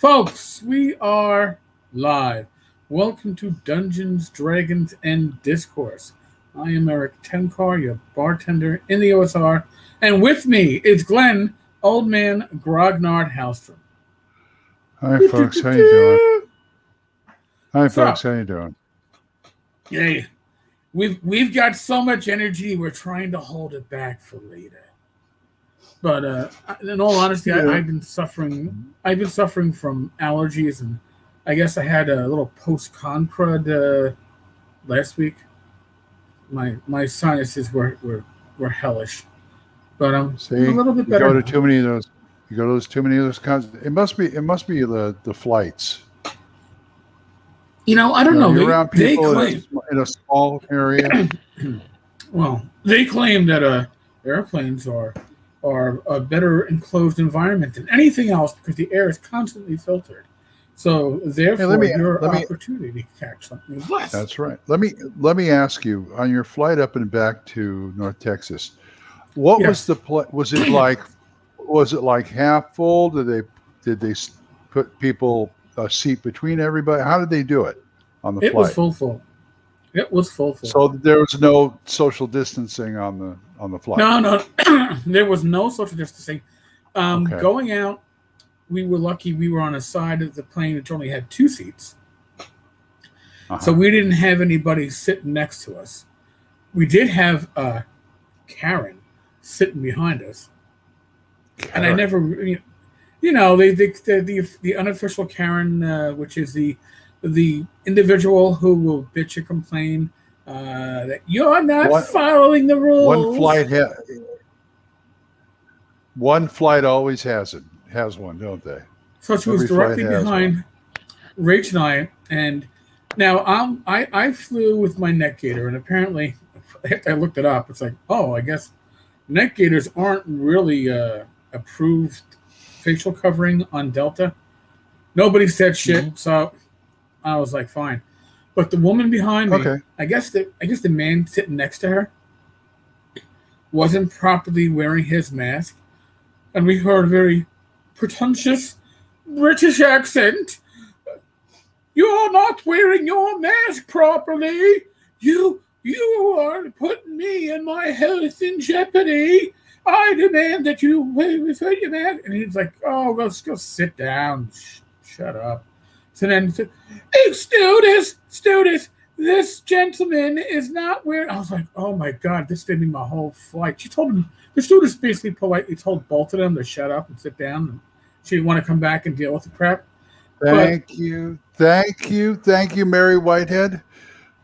Folks, we are live. Welcome to Dungeons, Dragons, and Discourse. I am Eric Tenkar, your bartender in the OSR, and with me is Glen, Old Man Grognard Hallstrom. Hi, folks. How you doing? Hi, So, folks. How you doing? Hey, we've got so much energy, we're trying to hold it back for later. But in all honesty, Yeah. I've been suffering. I've been suffering from allergies, and I guess I had a little post-con crud last week. My sinuses were hellish, but I'm a little bit better. You go to too many of those. You go to too many of those kinds. It must be the flights. You know, I don't know. You're around people claim, in a small area. Well, they claim that airplanes are a better enclosed environment than anything else because the air is constantly filtered. So therefore, your opportunity to catch something is less. That's right. Let me ask you, on your flight up and back to North Texas, what was the was it like half full? Did they put people a seat between everybody? How did they do it on the flight? It was full. It was full. So there was no social distancing on the flight. No, there was no social distancing. Going out, we were lucky. We were on a side of the plane which only had two seats, so we didn't have anybody sitting next to us. We did have Karen sitting behind us, and I never, the unofficial Karen, which is the individual who will bitch and complain that you're not following the rules. One flight always has one, don't they? So she was directly behind Rach and I. And now I flew with my neck gaiter, and apparently, I looked it up. It's like, I guess neck gaiters aren't really approved facial covering on Delta. Nobody said shit, so I was like, fine. But the woman behind me, I guess the man sitting next to her wasn't properly wearing his mask, and we heard a very pretentious British accent. You're not wearing your mask properly. You are putting me and my health in jeopardy. I demand that you wear your mask. And he's like, let's go sit down. Shut up. So then, stewardess, this gentleman is not wearing. I was like, oh my God, this did me my whole flight. She told him, the stewardess basically politely told both of them to shut up and sit down. And she didn't want to come back and deal with the crap. Thank you, Mary Whitehead.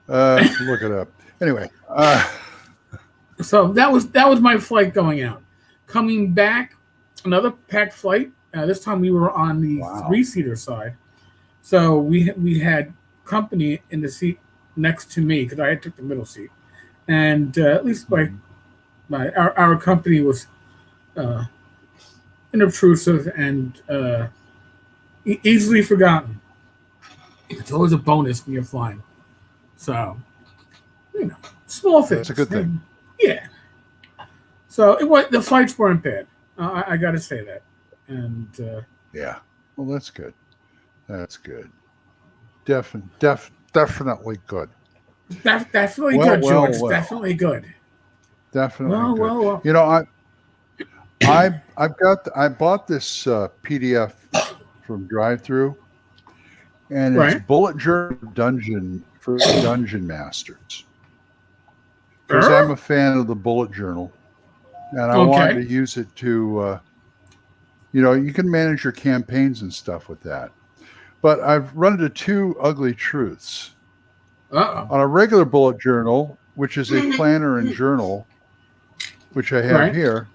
Look it up. Anyway, so that was my flight going out. Coming back, another packed flight. This time we were on the 3-seater side. So we had company in the seat next to me because I took the middle seat, and at least our company was inobtrusive and easily forgotten. It's always a bonus when you're flying. So small things. That's a good thing. Yeah. So the flights weren't bad. I got to say that, and yeah. Well, that's good. That's good. Definitely good. Definitely good, George. Definitely good. Definitely good. Well. You know, I bought this PDF from DriveThru, and it's Bullet Journal Dungeon for Dungeon Masters. Because I'm a fan of the Bullet Journal, and I wanted to use it to, you can manage your campaigns and stuff with that. But I've run into two ugly truths. On a regular bullet journal, which is a planner and journal, which I have here,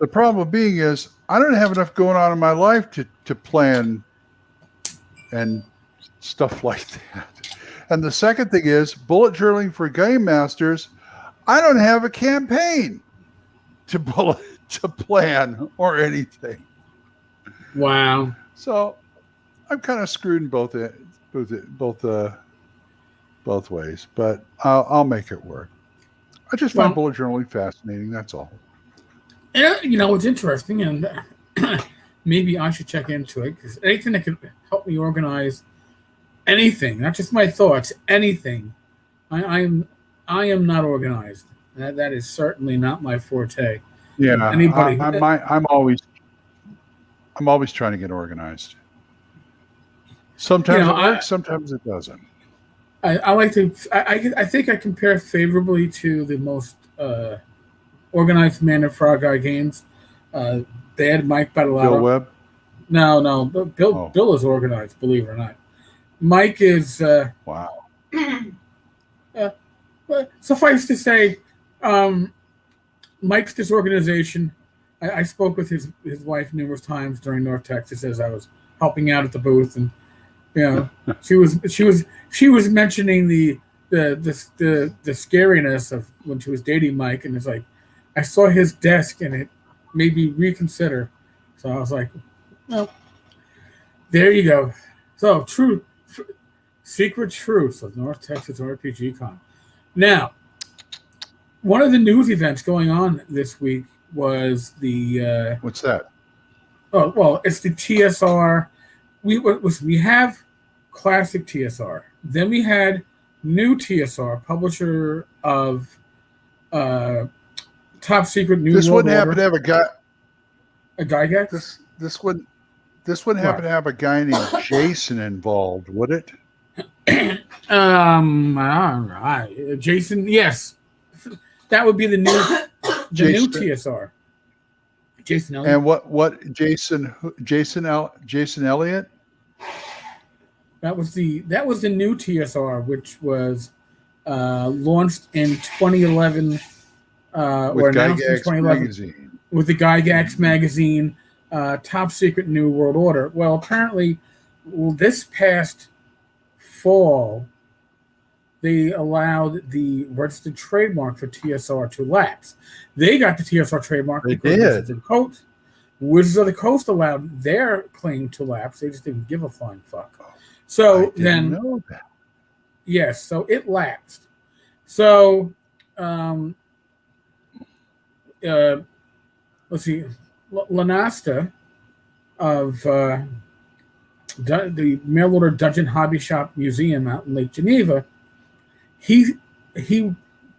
the problem being is I don't have enough going on in my life to plan and stuff like that. And the second thing is, bullet journaling for game masters, I don't have a campaign to plan or anything. Wow. So I'm kind of screwed in both ways, but I'll make it work. I just find bullet journaling fascinating. That's all. It's interesting, and maybe I should check into it, because anything that could help me organize anything, not just my thoughts, anything. I am not organized. That is certainly not my forte. Yeah, Anybody? I'm always trying to get organized. Sometimes it works, sometimes it doesn't. I like to. I think I compare favorably to the most organized Man and Frog Guy games. They had Mike Battleato. Bill Webb? No. Bill is organized, believe it or not. Mike is. Wow. Suffice to say, Mike's disorganization. I spoke with his wife numerous times during North Texas as I was helping out at the booth, and she was mentioning the scariness of when she was dating Mike, and it's like I saw his desk and it made me reconsider. So I was like, well, there you go. So secret truths of North Texas RPG Con. Now, one of the news events going on this week was the what's that? Oh well, it's the TSR. We have classic TSR. Then we had new TSR, publisher of Top Secret New This World wouldn't happen Order. to have a guy. A Gygax? This wouldn't happen to have a guy named Jason involved, would it? All right. Jason, yes. That would be the new TSR. Jason Elliott. And what Jason Elliott? That was the new TSR, which was launched in 2011 or announced in 2011 magazine. With the Gygax magazine, Top Secret New World Order. Well, apparently, this past fall, they allowed the registered trademark for TSR to lapse. They got the TSR trademark because Wizards of the Coast allowed their claim to lapse. They just didn't give a flying fuck. So then, know that. Yes, so it lapsed. So, let's see, Lanasta of the Mail Order Dungeon Hobby Shop Museum out in Lake Geneva, he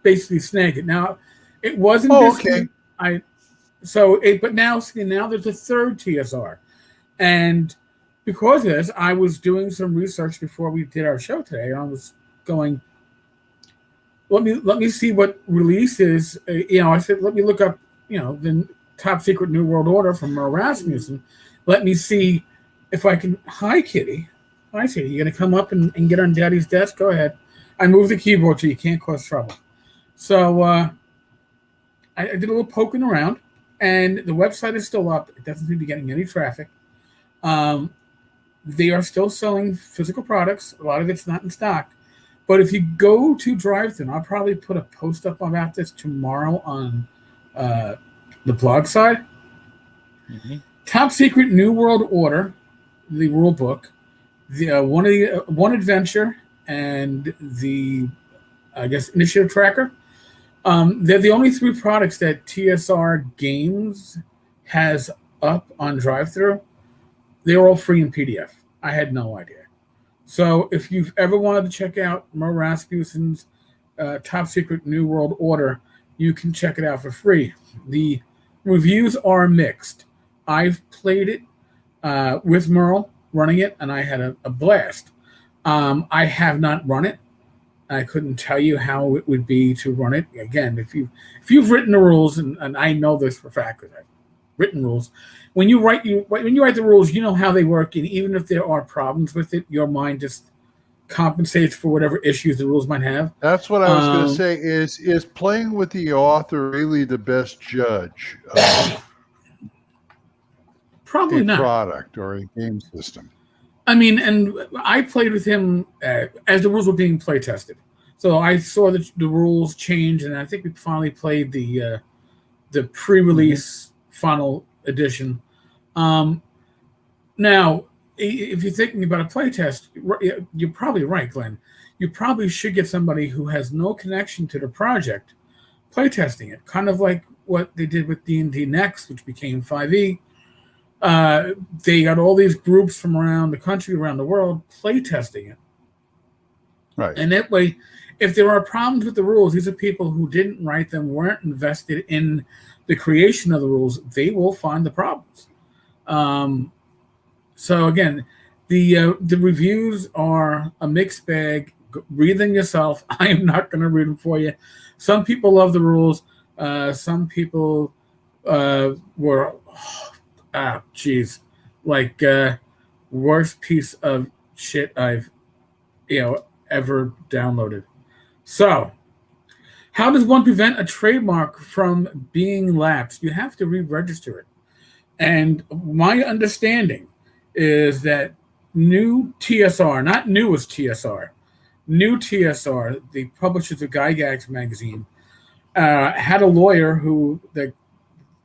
basically snagged it. Now, it wasn't okay. But now there's a third TSR, and because of this, I was doing some research before we did our show today. And I was going, let me see what release is. I said, let me look up, the Top Secret New World Order from Merle Rasmussen. Let me see if I can. Hi, Kitty. Hi, Kitty. You gonna come up and get on Daddy's desk? Go ahead. I moved the keyboard so you can't cause trouble. So I did a little poking around, and the website is still up. It doesn't seem to be getting any traffic. They are still selling physical products. A lot of it's not in stock. But if you go to Drive-Thru, I'll probably put a post up about this tomorrow on the blog side. Mm-hmm. Top Secret New World Order, the rule book, the one adventure, and the initiative tracker. They're the only three products that TSR Games has up on Drive-Thru. They're all free in PDF. I had no idea. So if you've ever wanted to check out Merle Rasmussen's Top Secret New World Order, you can check it out for free. The reviews are mixed. I've played it with Merle, running it, and I had a blast. I have not run it. I couldn't tell you how it would be to run it. Again, if you've written the rules, and I know this for a fact because I've written rules. When you write the rules, you know how they work, and even if there are problems with it, your mind just compensates for whatever issues the rules might have. That's what I was going to say. Is playing with the author really the best judge of probably not product or a game system? I mean, and I played with him as the rules were being play tested. So I saw the rules change, and I think we finally played the pre-release final edition. Now, if you're thinking about a play test, you're probably right, Glenn. You probably should get somebody who has no connection to the project play testing it, kind of like what they did with D&D Next, which became 5e. They got all these groups from around the country, around the world, play testing it. Right. And that way, if there are problems with the rules, these are people who didn't write them, weren't invested in the creation of the rules. They will find the problems. So again, the reviews are a mixed bag. Read them yourself. I am not going to read them for you. Some people love the rules. Some people were, like worst piece of shit I've ever downloaded. So, how does one prevent a trademark from being lapsed? You have to re-register it. And my understanding is that new TSR, not newest TSR, new TSR, the publishers of Gygax magazine, had a lawyer who,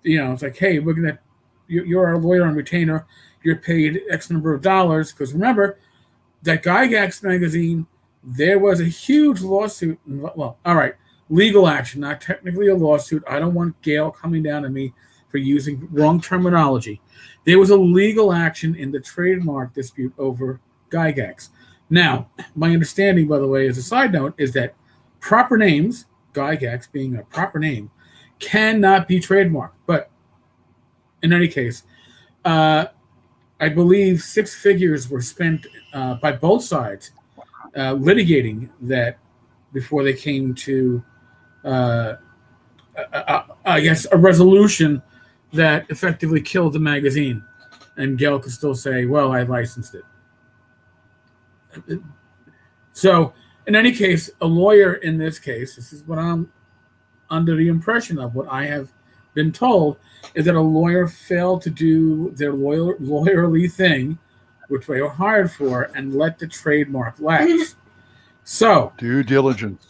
it's like, hey, you're our lawyer and retainer. You're paid X number of dollars. Because remember, that Gygax magazine, there was a huge lawsuit. Well, all right, legal action, not technically a lawsuit. I don't want Gail coming down on me for using wrong terminology. There was a legal action in the trademark dispute over Gygax. Now, my understanding, by the way, as a side note, is that proper names, Gygax being a proper name, cannot be trademarked. But in any case, I believe 6 figures were spent by both sides litigating that before they came to, I guess, a resolution that effectively killed the magazine. And Gail could still say, well, I licensed it. So, in any case, a lawyer in this case, this is what I'm under the impression of, what I have been told, is that a lawyer failed to do their lawyerly thing, which they were hired for, and let the trademark lapse. So, due diligence.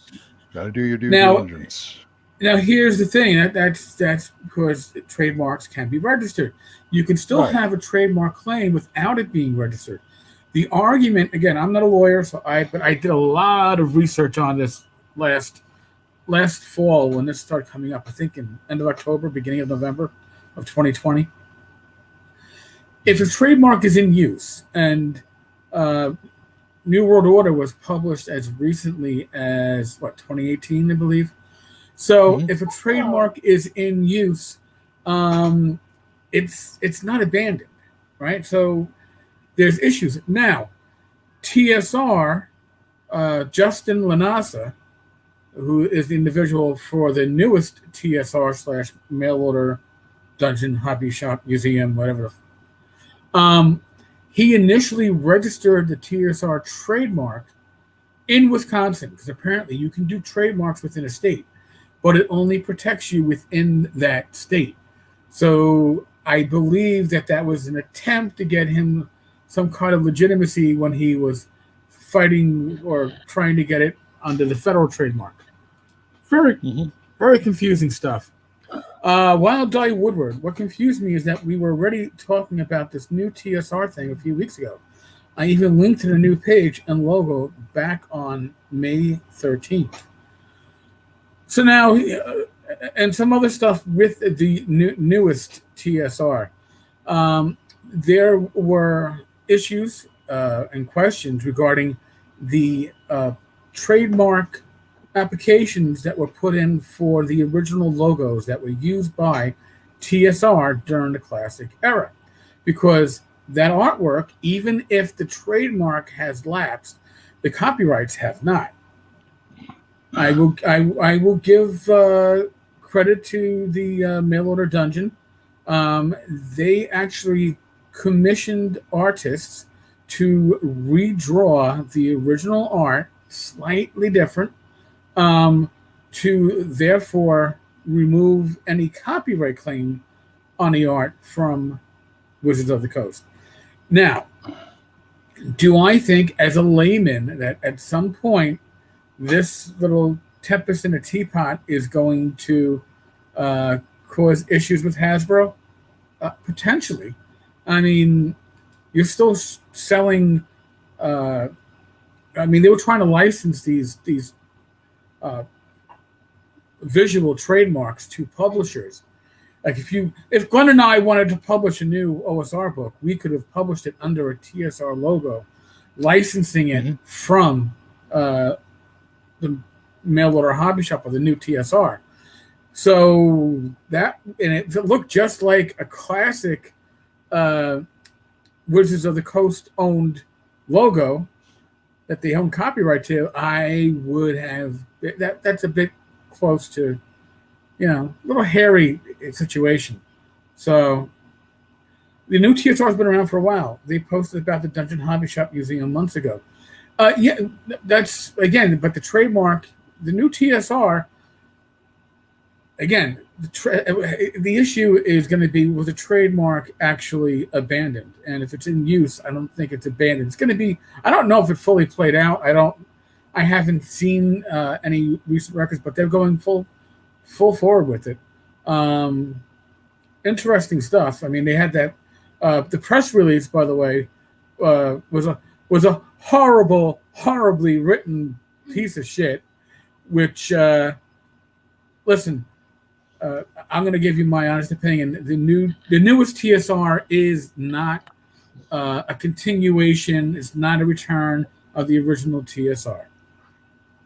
Got to do your due diligence. Now, here's the thing. That's because trademarks can be registered. You can still have a trademark claim without it being registered. The argument, again, I'm not a lawyer, but I did a lot of research on this last fall when this started coming up, I think in end of October, beginning of November of 2020. If a trademark is in use, and New World Order was published as recently as, 2018, I believe. So if a trademark is in use, it's not abandoned, right? So there's issues. Now, TSR, Justin Lanasa, who is the individual for the newest TSR / mail order dungeon, hobby shop, museum, whatever. He initially registered the TSR trademark in Wisconsin, because apparently you can do trademarks within a state, but it only protects you within that state. So I believe that was an attempt to get him some kind of legitimacy when he was fighting or trying to get it under the federal trademark. Very confusing stuff. Wild Die Woodward. What confused me is that we were already talking about this new TSR thing a few weeks ago. I even linked to the new page and logo back on May 13th. So now, and some other stuff with the newest TSR. There were issues and questions regarding the trademark applications that were put in for the original logos that were used by TSR during the classic era, because that artwork, even if the trademark has lapsed, the copyrights have not. I will give credit to the mail order dungeon. They actually commissioned artists to redraw the original art slightly different, to therefore remove any copyright claim on the art from Wizards of the Coast. Now, do I think as a layman that at some point this little tempest in a teapot is going to cause issues with Hasbro? Potentially. I mean, you're still selling. I mean, they were trying to license these visual trademarks to publishers, Like if Glenn and I wanted to publish a new OSR book, we could have published it under a TSR logo, licensing it from the mail order hobby shop or the new TSR. So that, and it looked just like a classic Wizards of the Coast owned logo that they own copyright to. I would have that's a bit close to, a little hairy situation. So the new TSR has been around for a while. They posted about the Dungeon Hobby Shop Museum months ago. Yeah, that's again, but the trademark, the new TSR, again, the issue is going to be, was the trademark actually abandoned? And if it's in use, I don't think it's abandoned. It's going to be, I don't know if it fully played out. I haven't seen any recent records, but they're going full forward with it. Interesting stuff. I mean, they had that, the press release, by the way, was a horribly written piece of shit, which, listen, I'm going to give you my honest opinion. The newest TSR is not a continuation. It's not a return of the original TSR.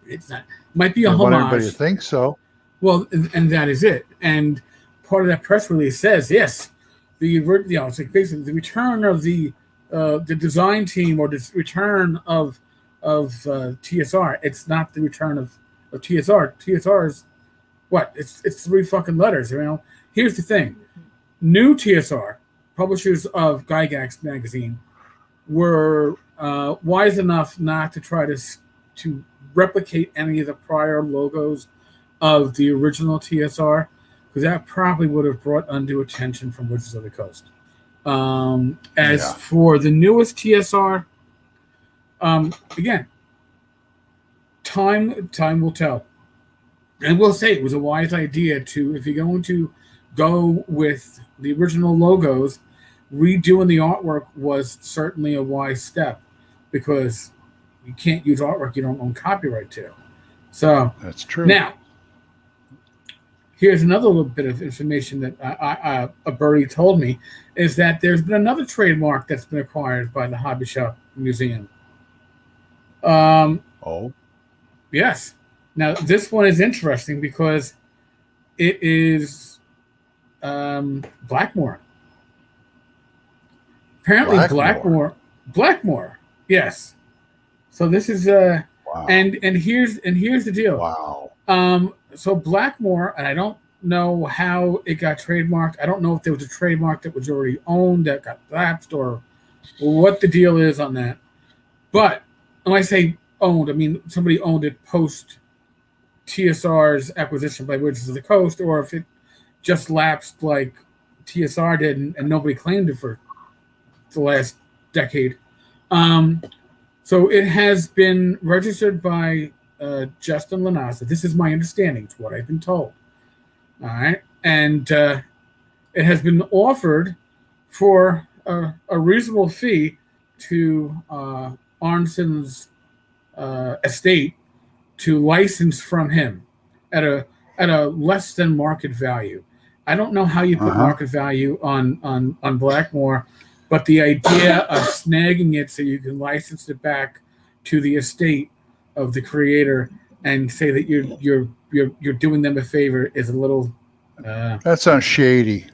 It's not. Might be a homage. Everybody thinks so. Well, and that is it. And part of that press release says, yes, it's like basically the return of the design team, or the return of TSR. It's not the return of TSR. TSR is what? It's 3 fucking letters. Here's the thing: new TSR publishers of Gygax magazine were wise enough not to try to replicate any of the prior logos of the original TSR, because that probably would have brought undue attention from Wizards of the Coast. For the newest TSR, again, time will tell. And we'll say it was a wise idea to, if you're going to go with the original logos, redoing the artwork was certainly a wise step, because you can't use artwork you don't own copyright to. So that's true. Now, here's another little bit of information that a birdie told me, is that there's been another trademark that's been acquired by the Hobby Shop Museum. Yes. Now, this one is interesting because it is Blackmore. Apparently, Blackmore. Yes. So this is wow. And here's the deal. Wow. So Blackmore, and I don't know how it got trademarked. I don't know if there was a trademark that was already owned that got lapsed, or what the deal is on that. But when I say owned, I mean somebody owned it post TSR's acquisition by Wizards of the Coast, or if it just lapsed like TSR did and nobody claimed it for the last decade. So it has been registered by Justin Lanasa. This is my understanding. It's what I've been told. All right. And it has been offered for a reasonable fee to Arnson's estate to license from him at a less than market value. I don't know how you put market value on Blackmore, but the idea of snagging it so you can license it back to the estate of the creator and say that you're doing them a favor is a little. That sounds shady.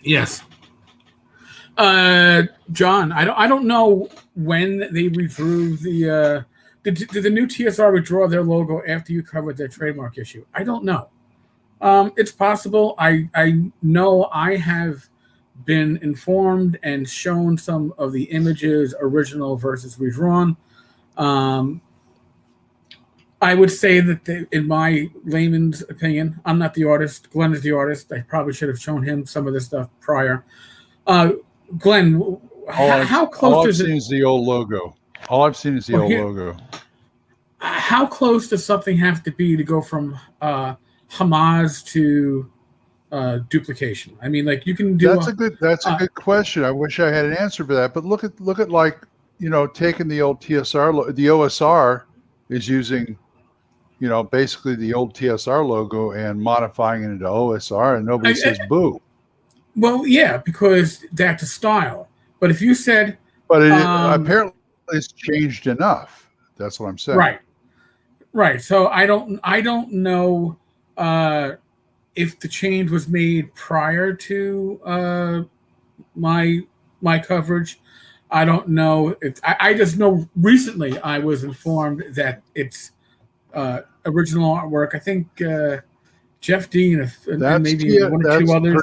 Yes. John, I don't know when they withdrew the. Did the new TSR withdraw their logo after you covered their trademark issue? I don't know. It's possible. I know I have been informed and shown some of the images, original versus redrawn. I would say that in my layman's opinion, I'm not the artist. Glenn is the artist. I probably should have shown him some of this stuff prior. Glenn, how close does it? All I've seen is the old logo. All I've seen is the old logo. How close does something have to be to go from homage to duplication? I mean, like you can do. That's a good question. I wish I had an answer for that. But look at like taking the old TSR. The OSR is using basically the old TSR logo and modifying it into OSR, and nobody says boo. Well, yeah, because that's a style. But if you said, but apparently it's changed enough. That's what I'm saying. Right. So I don't know if the change was made prior to my coverage. I don't know. I just know recently I was informed that it's original artwork. I think Jeff Dean and maybe one or two others.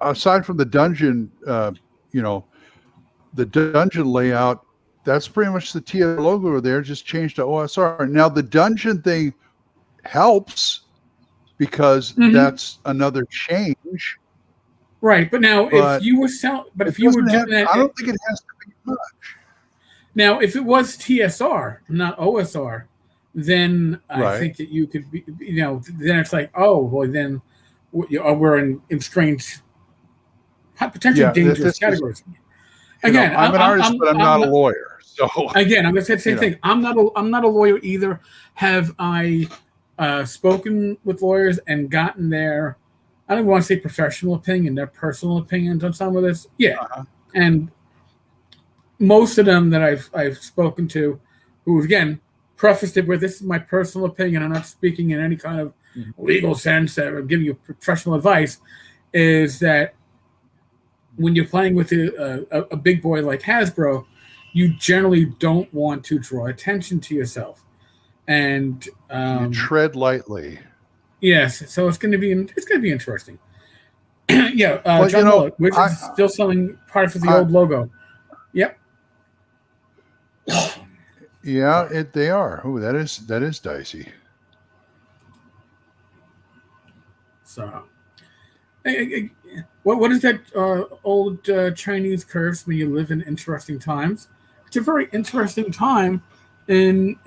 Aside from the dungeon, the dungeon layout, that's pretty much the TSR logo there, just changed to OSR. Now the dungeon thing helps because that's another change. Right, but now if you were doing that, I don't think it has to be much. Now, if it was TSR, not OSR, then I think that you could be, then it's like, oh, well, then we're in strange, potentially dangerous categories. Again, I'm an artist, but I'm not a lawyer. So again, I'm going to say the same thing. I'm not a lawyer either. Have I spoken with lawyers and gotten their, I don't want to say professional opinion, their personal opinions on some of this? Yeah, and most of them that I've spoken to, who again prefaced it with, "This is my personal opinion. I'm not speaking in any kind of legal sense or giving you professional advice," is that when you're playing with a big boy like Hasbro, you generally don't want to draw attention to yourself, and you tread lightly. Yes, so it's going to be interesting. Yeah, John Muller, Wizards is still selling parts of the old logo. Yep. Yeah, they are. Oh, that is dicey. So, what is that old Chinese curse when you live in interesting times? It's a very interesting time in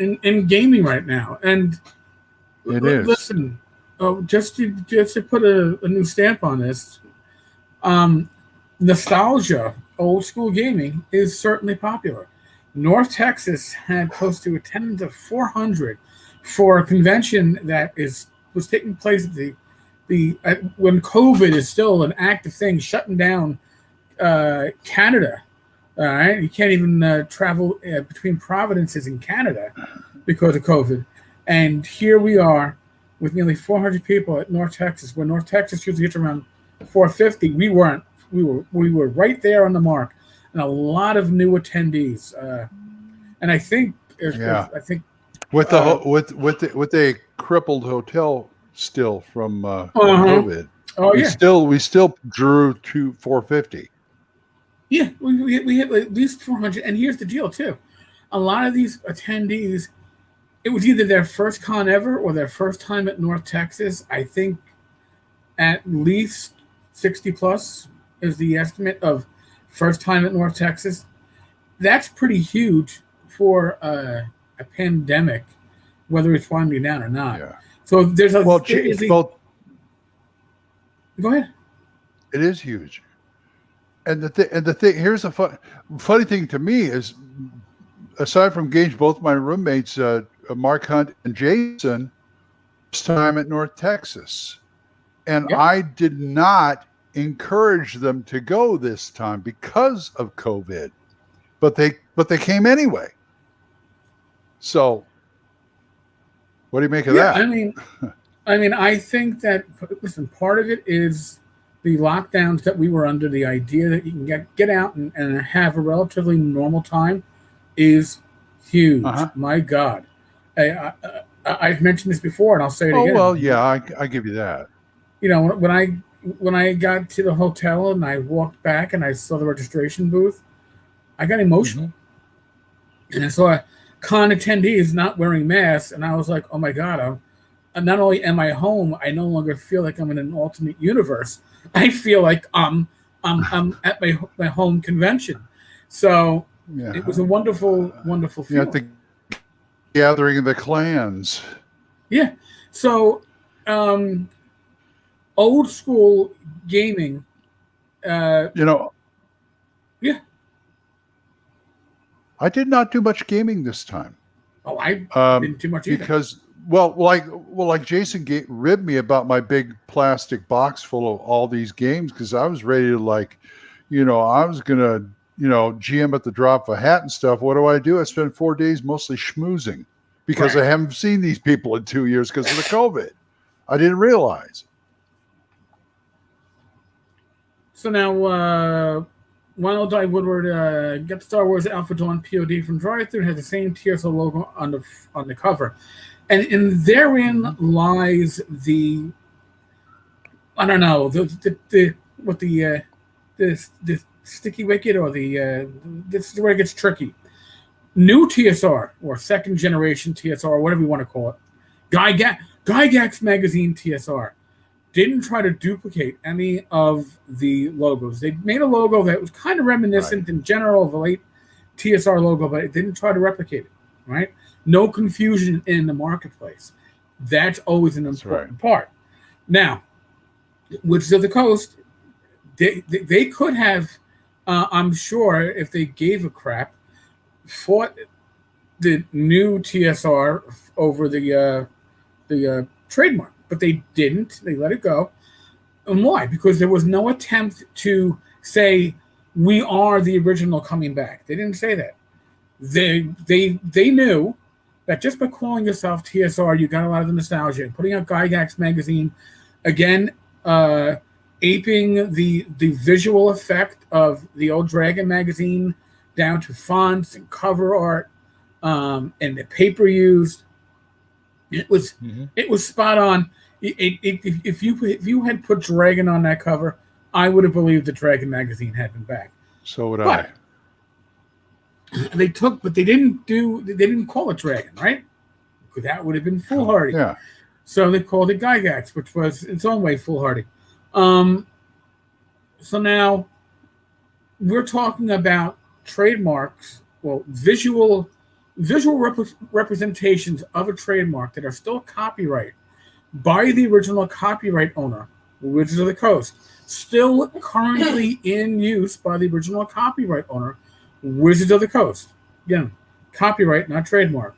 gaming right now, and it is. Listen, just to put a new stamp on this, nostalgia, old school gaming is certainly popular. North Texas had close to attendance of 400 for a convention that was taking place at when COVID is still an active thing, shutting down Canada. All right, you can't even travel between provinces in Canada because of COVID. And here we are with nearly 400 people at North Texas, where North Texas usually gets around 450. We weren't. We were right there on the mark, and a lot of new attendees. And I think with a crippled hotel still from COVID. We still drew to 450. Yeah, we hit at least 400. And here's the deal too: a lot of these attendees, it was either their first con ever or their first time at North Texas. I think at least 60 plus is the estimate of first time at North Texas. That's pretty huge for a pandemic, whether it's winding down or not. Yeah. So there's a go ahead. It is huge, and the thing here's a funny thing to me is, aside from games, both my roommates, Mark Hunt and Jason, first time at North Texas, and I did not encourage them to go this time because of COVID, but they came anyway. So, what do you make of that? I mean, I think that, listen, part of it is the lockdowns that we were under. The idea that you can get out and have a relatively normal time is huge. My God. I've mentioned this before, and I'll say it again. Oh, well, yeah, I give you that. When I got to the hotel and I walked back and I saw the registration booth, I got emotional. And I saw con attendees not wearing masks, and I was like, oh my God, not only am I home, I no longer feel like I'm in an alternate universe. I feel like I'm at my home convention. So it was a wonderful, wonderful feeling. At the gathering of the clans. Yeah. So old school gaming. Yeah. I did not do much gaming this time. Oh, I didn't do much either. like Jason ribbed me about my big plastic box full of all these games because I was ready to I was gonna GM at the drop of a hat and stuff. What do? I spent 4 days mostly schmoozing because I haven't seen these people in 2 years because of the COVID. I didn't realize. So now, Ronald I. Woodward, get Star Wars Alpha Dawn POD from Drive-Thru, has the same TSO logo on the cover, and therein lies the sticky wicket or this is where it gets tricky. New TSR or second generation TSR, or whatever you want to call it, Gygax Magazine TSR didn't try to duplicate any of the logos. They made a logo that was kind of reminiscent in general of a late TSR logo, but it didn't try to replicate it, right? No confusion in the marketplace. That's always an important part. Now, Wizards of the Coast, they could have, I'm sure, if they gave a crap, fought the new TSR over the trademark, but they didn't. They let it go. And why? Because there was no attempt to say we are the original coming back. They didn't say that. They knew that just by calling yourself TSR, you got a lot of the nostalgia. Putting out Gygax magazine, again, aping the visual effect of the old Dragon magazine down to fonts and cover art, and the paper used. It was spot on. If you had put Dragon on that cover, I would have believed the Dragon magazine had been back. So would I. They didn't call it Dragon, right? Because that would have been foolhardy. Yeah. So they called it Gygax, which was its own way foolhardy. So now we're talking about trademarks, visual representations of a trademark that are still copyright by the original copyright owner, Wizards of the Coast, still currently in use by the original copyright owner, Wizards of the Coast. Again, copyright, not trademark,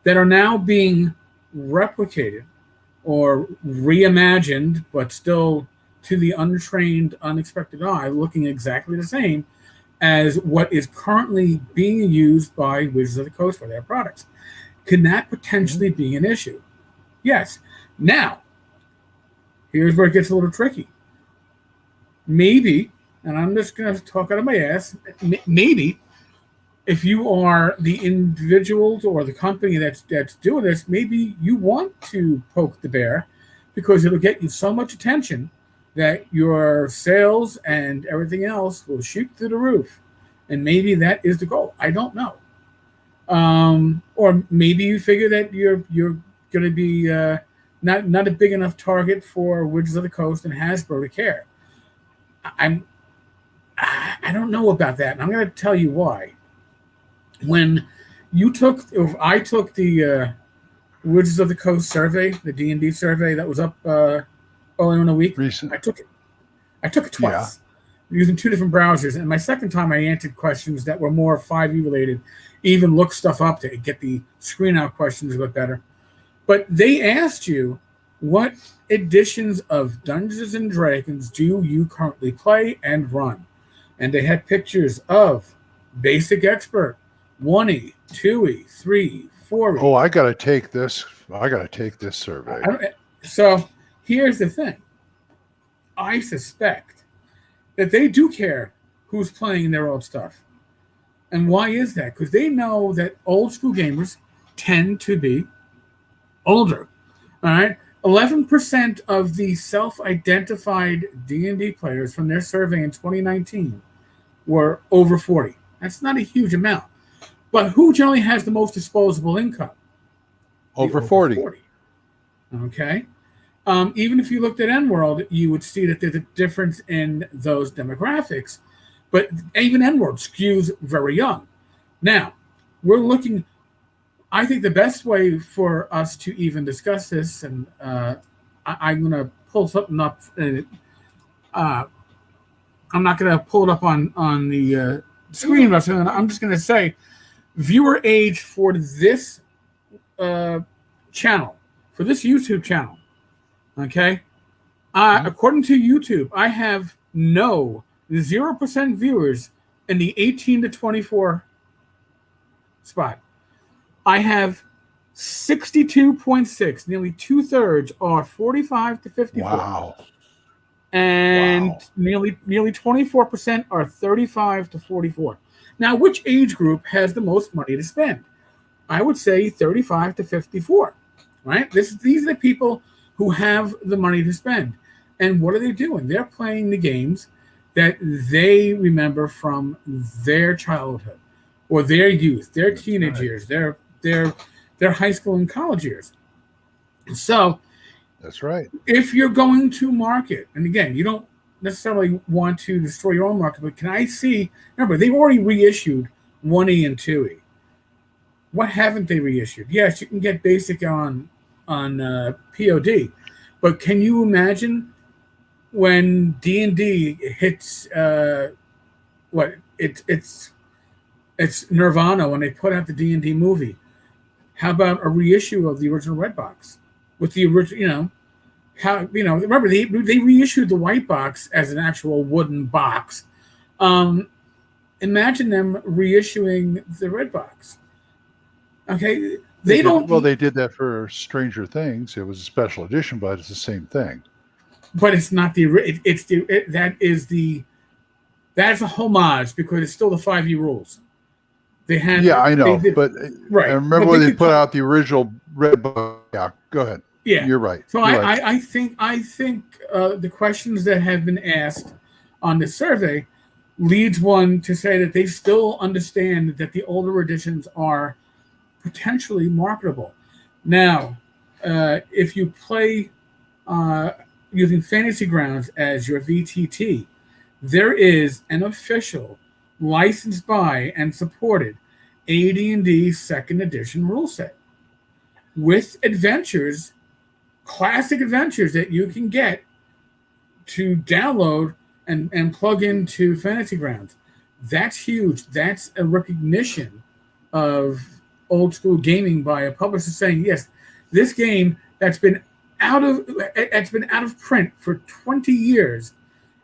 that are now being replicated or reimagined, but still to the untrained, unexpected eye, looking exactly the same as what is currently being used by Wizards of the Coast for their products. Can that potentially be an issue? Yes. Now, here's where it gets a little tricky. Maybe, and I'm just going to talk out of my ass, maybe if you are the individuals or the company that's doing this, maybe you want to poke the bear because it'll get you so much attention that your sales and everything else will shoot through the roof. And maybe that is the goal. I don't know. Or maybe you figure that you're going to be not a big enough target for Wizards of the Coast and Hasbro to care. I don't know about that, and I'm going to tell you why. When I took the Wizards of the Coast survey, the D&D survey that was up earlier in the week, I took it twice, using two different browsers. And my second time, I answered questions that were more 5e related, even looked stuff up to get the screen out questions a bit better. But they asked you, what editions of Dungeons and Dragons do you currently play and run? And they had pictures of Basic Expert, 1E, 2E, 3E, 4E. Oh, I got to take this. I got to take this survey. So here's the thing. I suspect that they do care who's playing their old stuff. And why is that? Because they know that old school gamers tend to be older. All right? 11% of the self-identified D&D players from their survey in 2019 were over 40. That's not a huge amount. But who generally has the most disposable income? Over 40. Okay. Even if you looked at N-World, you would see that there's a difference in those demographics. But even N-World skews very young. Now, we're looking... I think the best way for us to even discuss this, and I'm going to pull something up. I'm not going to pull it up on the screen, but I'm just going to say viewer age for this channel for this YouTube channel. Okay, according to YouTube, I have 0% viewers in the 18 to 24 spot. I have 62.6, nearly 2/3 are 45 to 54. Wow. And nearly 24% are 35 to 44. Now, which age group has the most money to spend? I would say 35 to 54, right? These are the people who have the money to spend. And what are they doing? They're playing the games that they remember from their childhood or their youth, their teenage years, their high school and college years. So that's right. If you're going to market, and again, you don't necessarily want to destroy your own market, but can I see, remember, they've already reissued 1E and 2E. What haven't they reissued? Yes, you can get basic on POD, but can you imagine when D&D hits it's Nirvana when they put out the D&D movie? How about a reissue of the original red box with the original? Remember they reissued the white box as an actual wooden box. Imagine them reissuing the red box. Okay, they don't. Well, they did that for Stranger Things. It was a special edition, but it's the same thing. But it's not that's a homage because it's still the 5e rules. They had. Yeah, I know, but right. I remember when they put out the original red book. Yeah, go ahead. Yeah, you're right. So I think the questions that have been asked on this survey leads one to say that they still understand that the older editions are potentially marketable. Now, if you play using Fantasy Grounds as your VTT, there is an official, licensed by and supported AD&D 2nd edition rule set with adventures, classic adventures that you can get to download and plug into Fantasy Grounds. That's huge. That's a recognition of old school gaming by a publisher saying, yes, this game that's been out of print for 20 years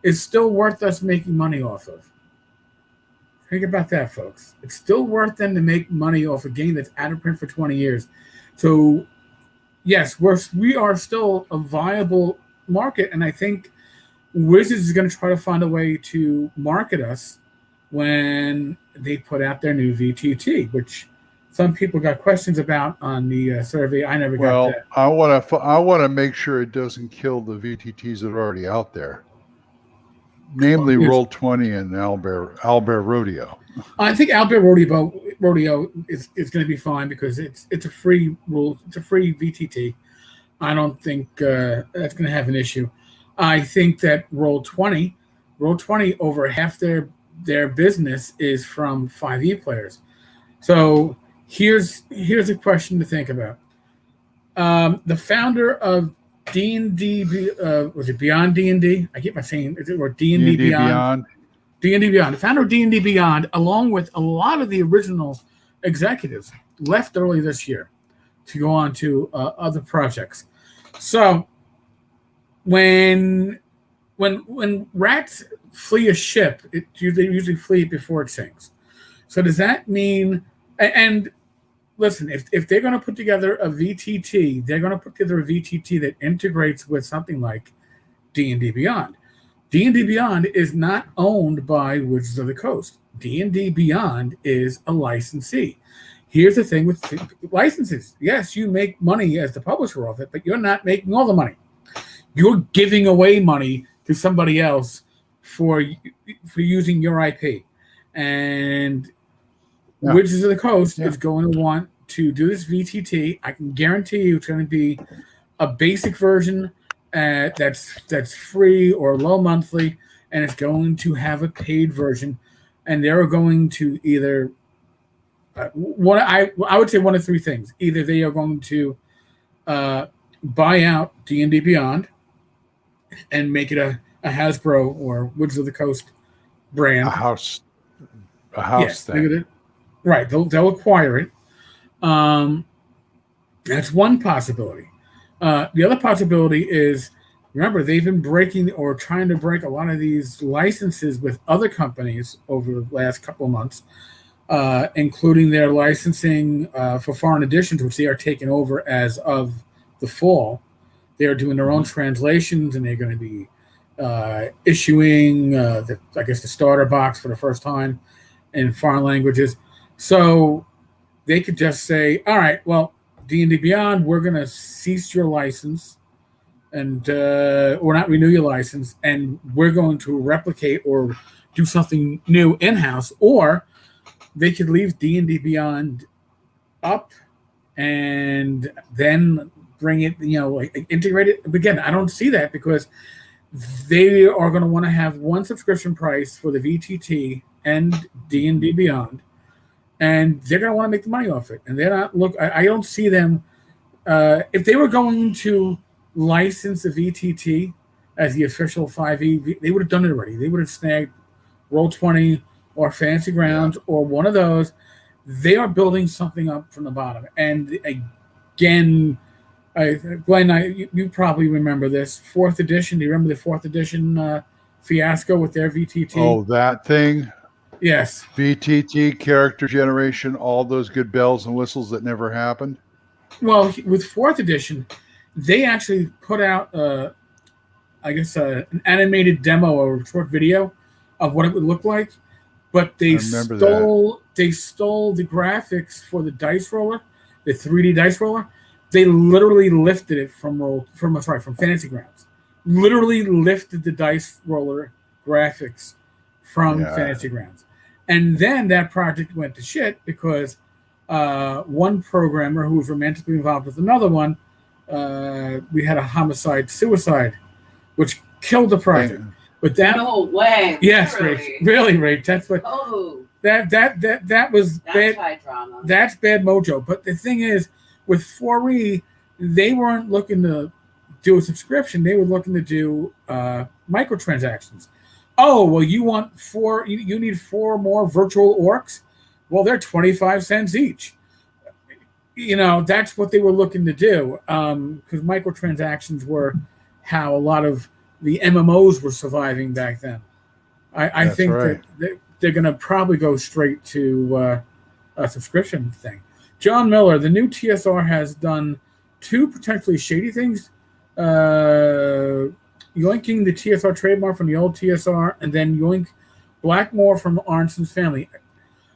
is still worth us making money off of. Think about that, folks. It's still worth them to make money off a game that's out of print for 20 years. So yes, we are still a viable market, and I think Wizards is going to try to find a way to market us when they put out their new VTT, which some people got questions about on the survey. I never got that. I want to make sure it doesn't kill the VTTs that are already out there, namely Roll20 and Owlbear Rodeo. I think Owlbear Rodeo is going to be fine because it's a free rule. It's a free VTT. I don't think that's going to have an issue. I think that Roll20 over half their business is from 5e players. So here's a question to think about. The founder of D&D, was it Beyond D&D? I keep saying, is it or D&D Beyond? D&D Beyond. The founder of D&D Beyond, along with a lot of the original executives, left early this year to go on to other projects. So when rats flee a ship, they usually flee before it sinks. So does that mean? And listen, if they're going to put together a VTT, they're going to put together a VTT that integrates with something like D&D Beyond. D&D Beyond is not owned by Wizards of the Coast. D&D Beyond is a licensee. Here's the thing with licenses. Yes, you make money as the publisher of it, but you're not making all the money. You're giving away money to somebody else for using your IP. And Wizards of the Coast is going to want to do this VTT. I can guarantee you it's going to be a basic version that's free or low monthly, and it's going to have a paid version. And they're going to either I would say one of three things. Either they are going to buy out D&D Beyond and make it a Hasbro or Wizards of the Coast brand. A house thing. Right. They'll acquire it. That's one possibility. The other possibility is, remember, they've been breaking or trying to break a lot of these licenses with other companies over the last couple of months, including their licensing for foreign editions, which they are taking over as of the fall. They're doing their own translations, and they're going to be issuing, the starter box for the first time in foreign languages. So they could just say, all right, well, D&D Beyond, we're going to cease your license and or not renew your license, and we're going to replicate or do something new in-house. Or they could leave D&D Beyond up and then bring it, integrate it. But again, I don't see that because they are going to want to have one subscription price for the VTT and D&D Beyond, and they're going to want to make the money off it. And they're not I don't see them. If they were going to license the VTT as the official 5e, they would have done it already. They would have snagged Roll20 or Fantasy Grounds or one of those. They are building something up from the bottom. And again, Glenn, you probably remember this. 4th edition. Do you remember the 4th edition fiasco with their VTT? Oh, that thing? Yes. VTT, character generation, all those good bells and whistles that never happened. Well, with 4th edition, they actually put out, an animated demo or a short video of what it would look like, but they stole the graphics for the dice roller, the 3D dice roller. They literally lifted it from Fantasy Grounds. Literally lifted the dice roller graphics from Fantasy Grounds, and then that project went to shit because one programmer who was romantically involved with another one, we had a homicide-suicide, which killed the project. But that no way. Yes, really, Rach. That's what. Oh. That was bad. High drama. That's bad mojo. But the thing is, with 4E, they weren't looking to do a subscription. They were looking to do microtransactions. Oh, well, you want you need 4 more virtual orcs? Well, they're 25 cents each. That's what they were looking to do, because microtransactions were how a lot of the MMOs were surviving back then. I think that they're going to probably go straight to a subscription thing. John Miller, the new TSR has done 2 potentially shady things, yoinking the TSR trademark from the old TSR, and then yoink Blackmore from Arnson's family.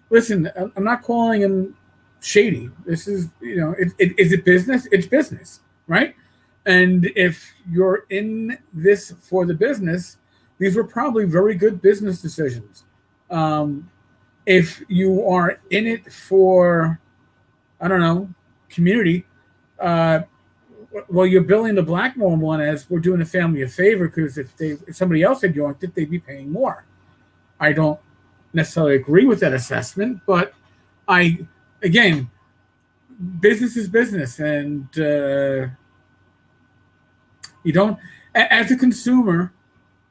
Listen, I'm not calling him shady. This is, is it business? It's business, right? And if you're in this for the business, these were probably very good business decisions. If you are in it for, community, well, you're billing the Blackmore one as we're doing a family a favor, because if somebody else had yoinked it, they'd be paying more. I don't necessarily agree with that assessment, but business is business, and you don't, as a consumer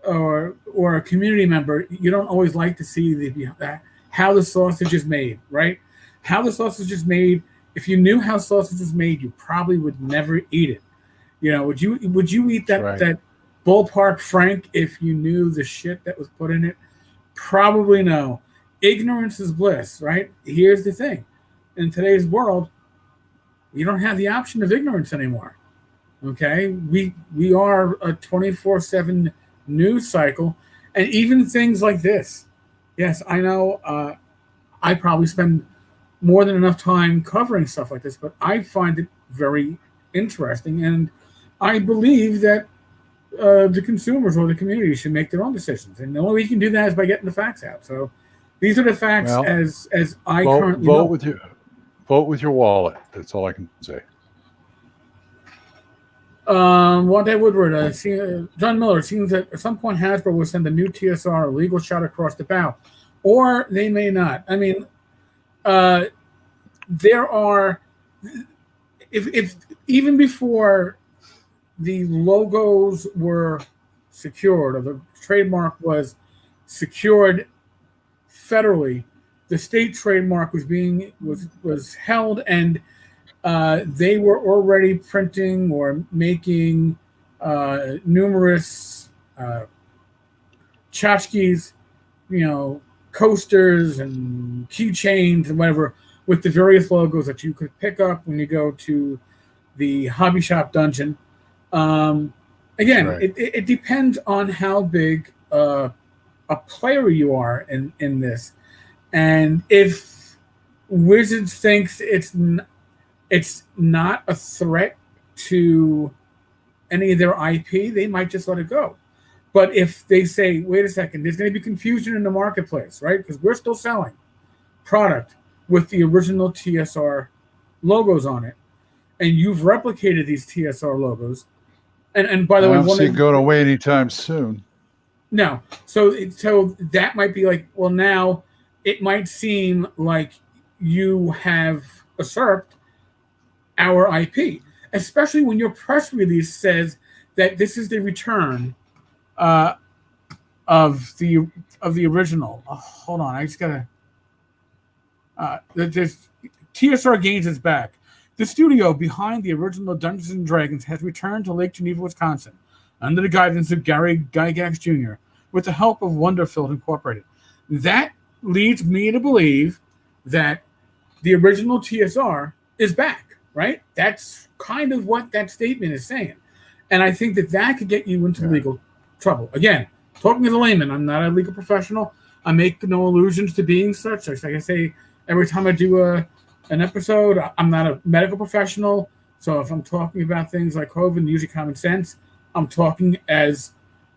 or a community member, you don't always like to see how the sausage is made, right? How the sausage is made. If you knew how sausage is made, you probably would never eat it. Would you eat that ballpark Frank if you knew the shit that was put in it? Probably no. Ignorance is bliss, right? Here's the thing. In today's world, you don't have the option of ignorance anymore. Okay? We are a 24/7 news cycle, and even things like this. Yes, I know I probably spend more than enough time covering stuff like this, but I find it very interesting, and I believe that the consumers or the community should make their own decisions, and the only way you can do that is by getting the facts out. So these are the facts as I currently know. Vote with your wallet. That's all I can say. Wante Woodward, John Miller, seems that at some point Hasbro will send a new TSR a legal shot across the bow, or they may not. I mean, there are, if even before the logos were secured or the trademark was secured federally, the state trademark was held, and they were already printing or making numerous tchotchkes, coasters and keychains and whatever with the various logos that you could pick up when you go to the hobby shop dungeon. Again, Right. it depends on how big a player you are in this. And if Wizards thinks it's not a threat to any of their IP, they might just let it go. But if they say, wait a second, there's going to be confusion in the marketplace, right? Because we're still selling product with the original TSR logos on it, and you've replicated these TSR logos. And by the way, I don't see it going away anytime soon. No. So that might be like, well, now it might seem like you have usurped our IP, especially when your press release says that this is the return of the original. Oh, hold on, I just gotta. This TSR Games is back. The studio behind the original Dungeons and Dragons has returned to Lake Geneva, Wisconsin, under the guidance of Gary Gygax Jr., with the help of Wonderfield Incorporated. That leads me to believe that the original TSR is back, right? That's kind of what that statement is saying. And I think that could get you into legal trouble. Again, talking as a layman, I'm not a legal professional. I make no allusions to being such. Like I say, every time I do an episode, I'm not a medical professional. So if I'm talking about things like COVID and using common sense, I'm talking as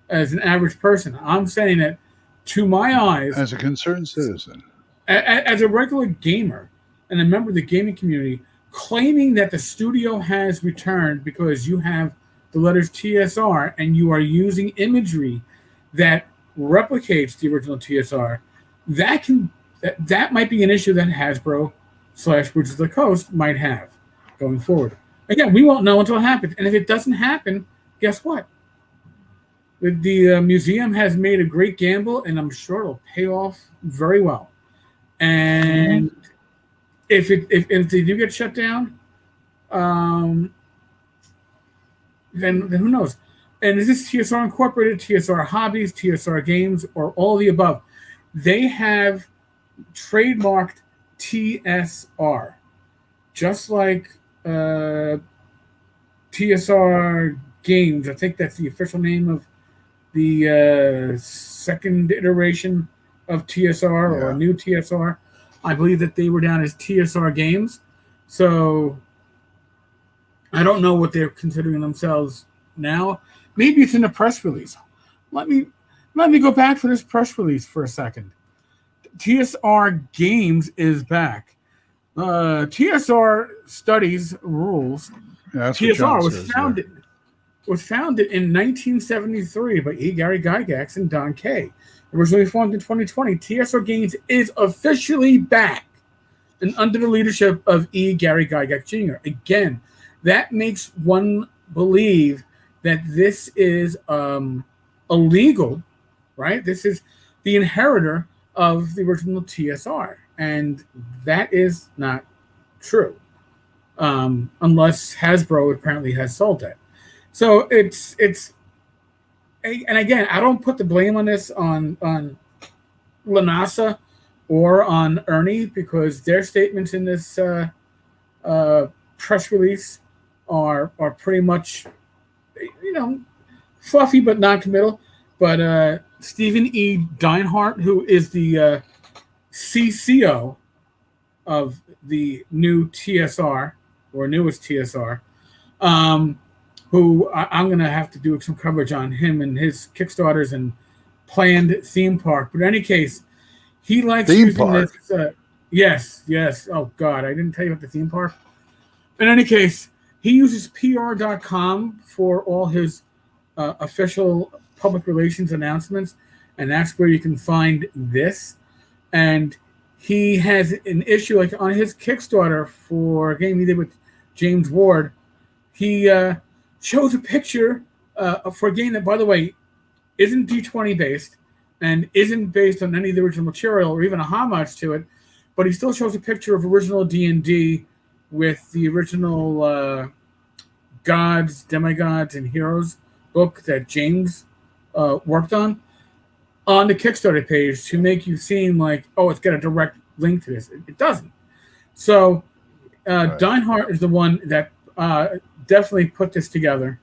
an average person. I'm saying that to my eyes, as a concerned citizen, as a regular gamer and a member of the gaming community, claiming that the studio has returned because you have the letters TSR and you are using imagery that replicates the original TSR, that might be an issue that Hasbro / Wizards of the Coast might have going forward. Again, we won't know until it happens. And if it doesn't happen, guess what? The museum has made a great gamble, and I'm sure it'll pay off very well. And if they do get shut down, then who knows? And is this TSR Incorporated, TSR Hobbies, TSR Games, or all of the above? They have trademarked TSR, just like TSR Games. I think that's the official name of the second iteration of TSR or a new TSR. I believe that they were down as TSR Games. So I don't know what they're considering themselves now. Maybe it's in a press release. Let me go back for this press release for a second. TSR Games is back. TSR Studies Rules. TSR was founded in 1973 by E. Gary Gygax and Don Kay. Originally formed in 2020, TSR Games is officially back and under the leadership of E. Gary Gygax Jr. Again, that makes one believe that this is illegal, right? This is the inheritor of the original TSR, and that is not true, unless Hasbro apparently has sold it. So it's, and again, I don't put the blame on this on Lanasa or on Ernie, because their statements in this press release are pretty much, fluffy but non-committal. But Stephen E. Deinhardt, who is the CCO of the new TSR, or newest TSR, who I'm going to have to do some coverage on him and his Kickstarters and planned theme park. But in any case, he likes theme using park. This. Yes. Oh, God, I didn't tell you about the theme park. In any case, he uses PR.com for all his official public relations announcements, and that's where you can find this. And he has an issue, like on his Kickstarter for a game he did with James Ward. He shows a picture for a game that, by the way, isn't D20 based and isn't based on any of the original material or even a homage to it, but he still shows a picture of original D&D with the original Gods, Demigods, and Heroes book that James worked on the Kickstarter page to make you seem like, oh, it's got a direct link to this. It doesn't. So Deinhardt is the one that definitely put this together.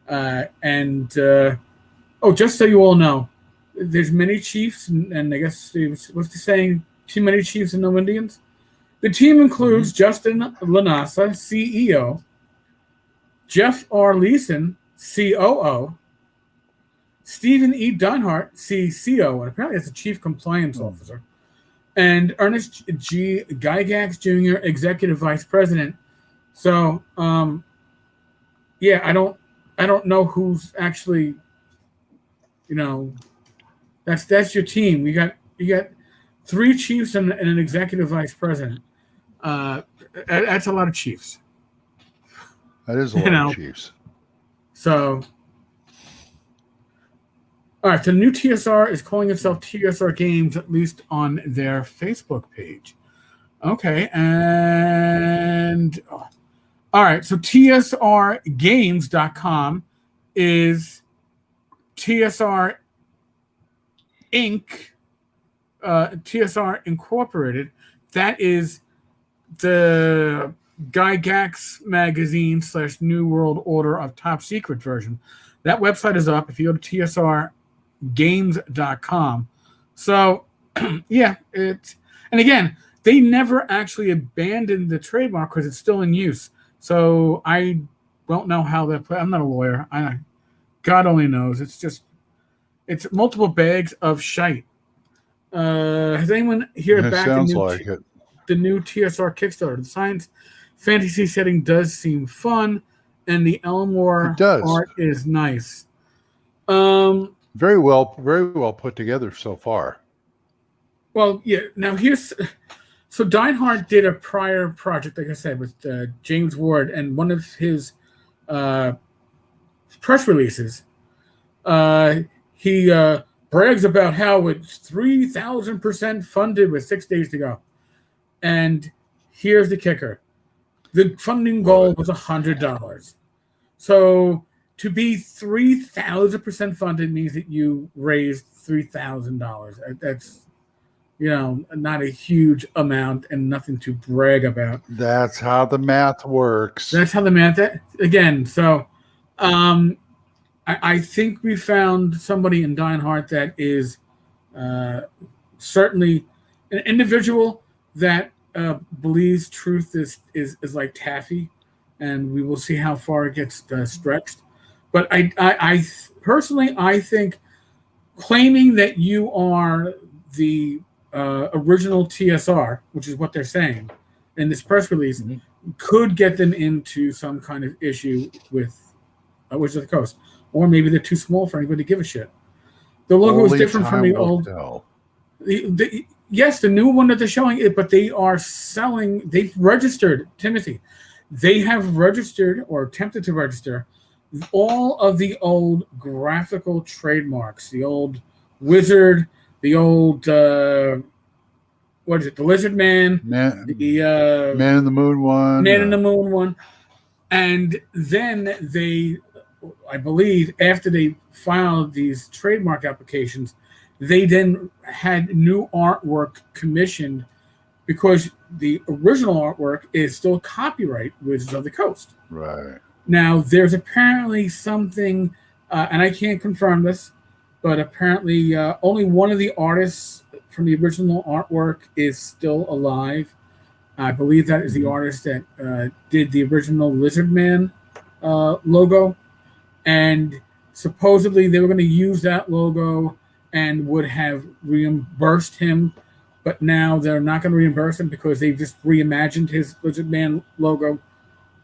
And just so you all know, there's many chiefs, and I guess what's the saying? Too many chiefs and no Indians. The team includes Justin Lanasa, CEO, Jeff R. Leeson, COO, Stephen E. Deinhardt, CCO, and apparently that's a Chief Compliance Officer, and Ernest G. Gygax Jr., Executive Vice President. So, I don't know who's actually, that's your team. You got 3 chiefs and an Executive Vice President. That's a lot of chiefs. That is a lot of chiefs. So, all right. So, the new TSR is calling itself TSR Games, at least on their Facebook page. Okay. And, all right. So, TSRgames.com is TSR Inc., TSR Incorporated. That is the Gygax magazine / New World Order of Top Secret version. That website is up if you go to tsrgames.com. So, and again, they never actually abandoned the trademark because it's still in use. So I don't know how that plays. I'm not a lawyer. God only knows. It's multiple bags of shite. Has anyone here back sounds like it. The new TSR Kickstarter? The science fantasy setting does seem fun, and the Elmore art is nice. Very well put together so far. Well, yeah. Now so Deinhardt did a prior project, like I said, with James Ward, and one of his press releases, he brags about how it's 3,000% funded with 6 days to go. And here's the kicker. The funding goal was $100. So to be 3,000% funded means that you raised $3,000. That's, not a huge amount and nothing to brag about. That's how the math works. Again, so I think we found somebody in Deinhardt that is certainly an individual that believes truth is like taffy, and we will see how far it gets stretched. But I personally think claiming that you are the original TSR, which is what they're saying in this press release, could get them into some kind of issue with Wizards of the Coast. Or maybe they're too small for anybody to give a shit. The logo is different from the old. Yes, the new one that they're showing it, but they are selling. They've registered, Timothy. They have registered or attempted to register all of the old graphical trademarks. The old Wizard, the old what is it? The Lizard Man, the Man in the Moon one, and then they. I believe after they filed these trademark applications, they then had new artwork commissioned because the original artwork is still copyright Wizards of the Coast. Right. Now, there's apparently something, and I can't confirm this, but apparently only one of the artists from the original artwork is still alive. I believe that is the artist that did the original Lizard Man logo. And supposedly they were going to use that logo and would have reimbursed him. But now they're not going to reimburse him because they've just reimagined his Lizard Man logo.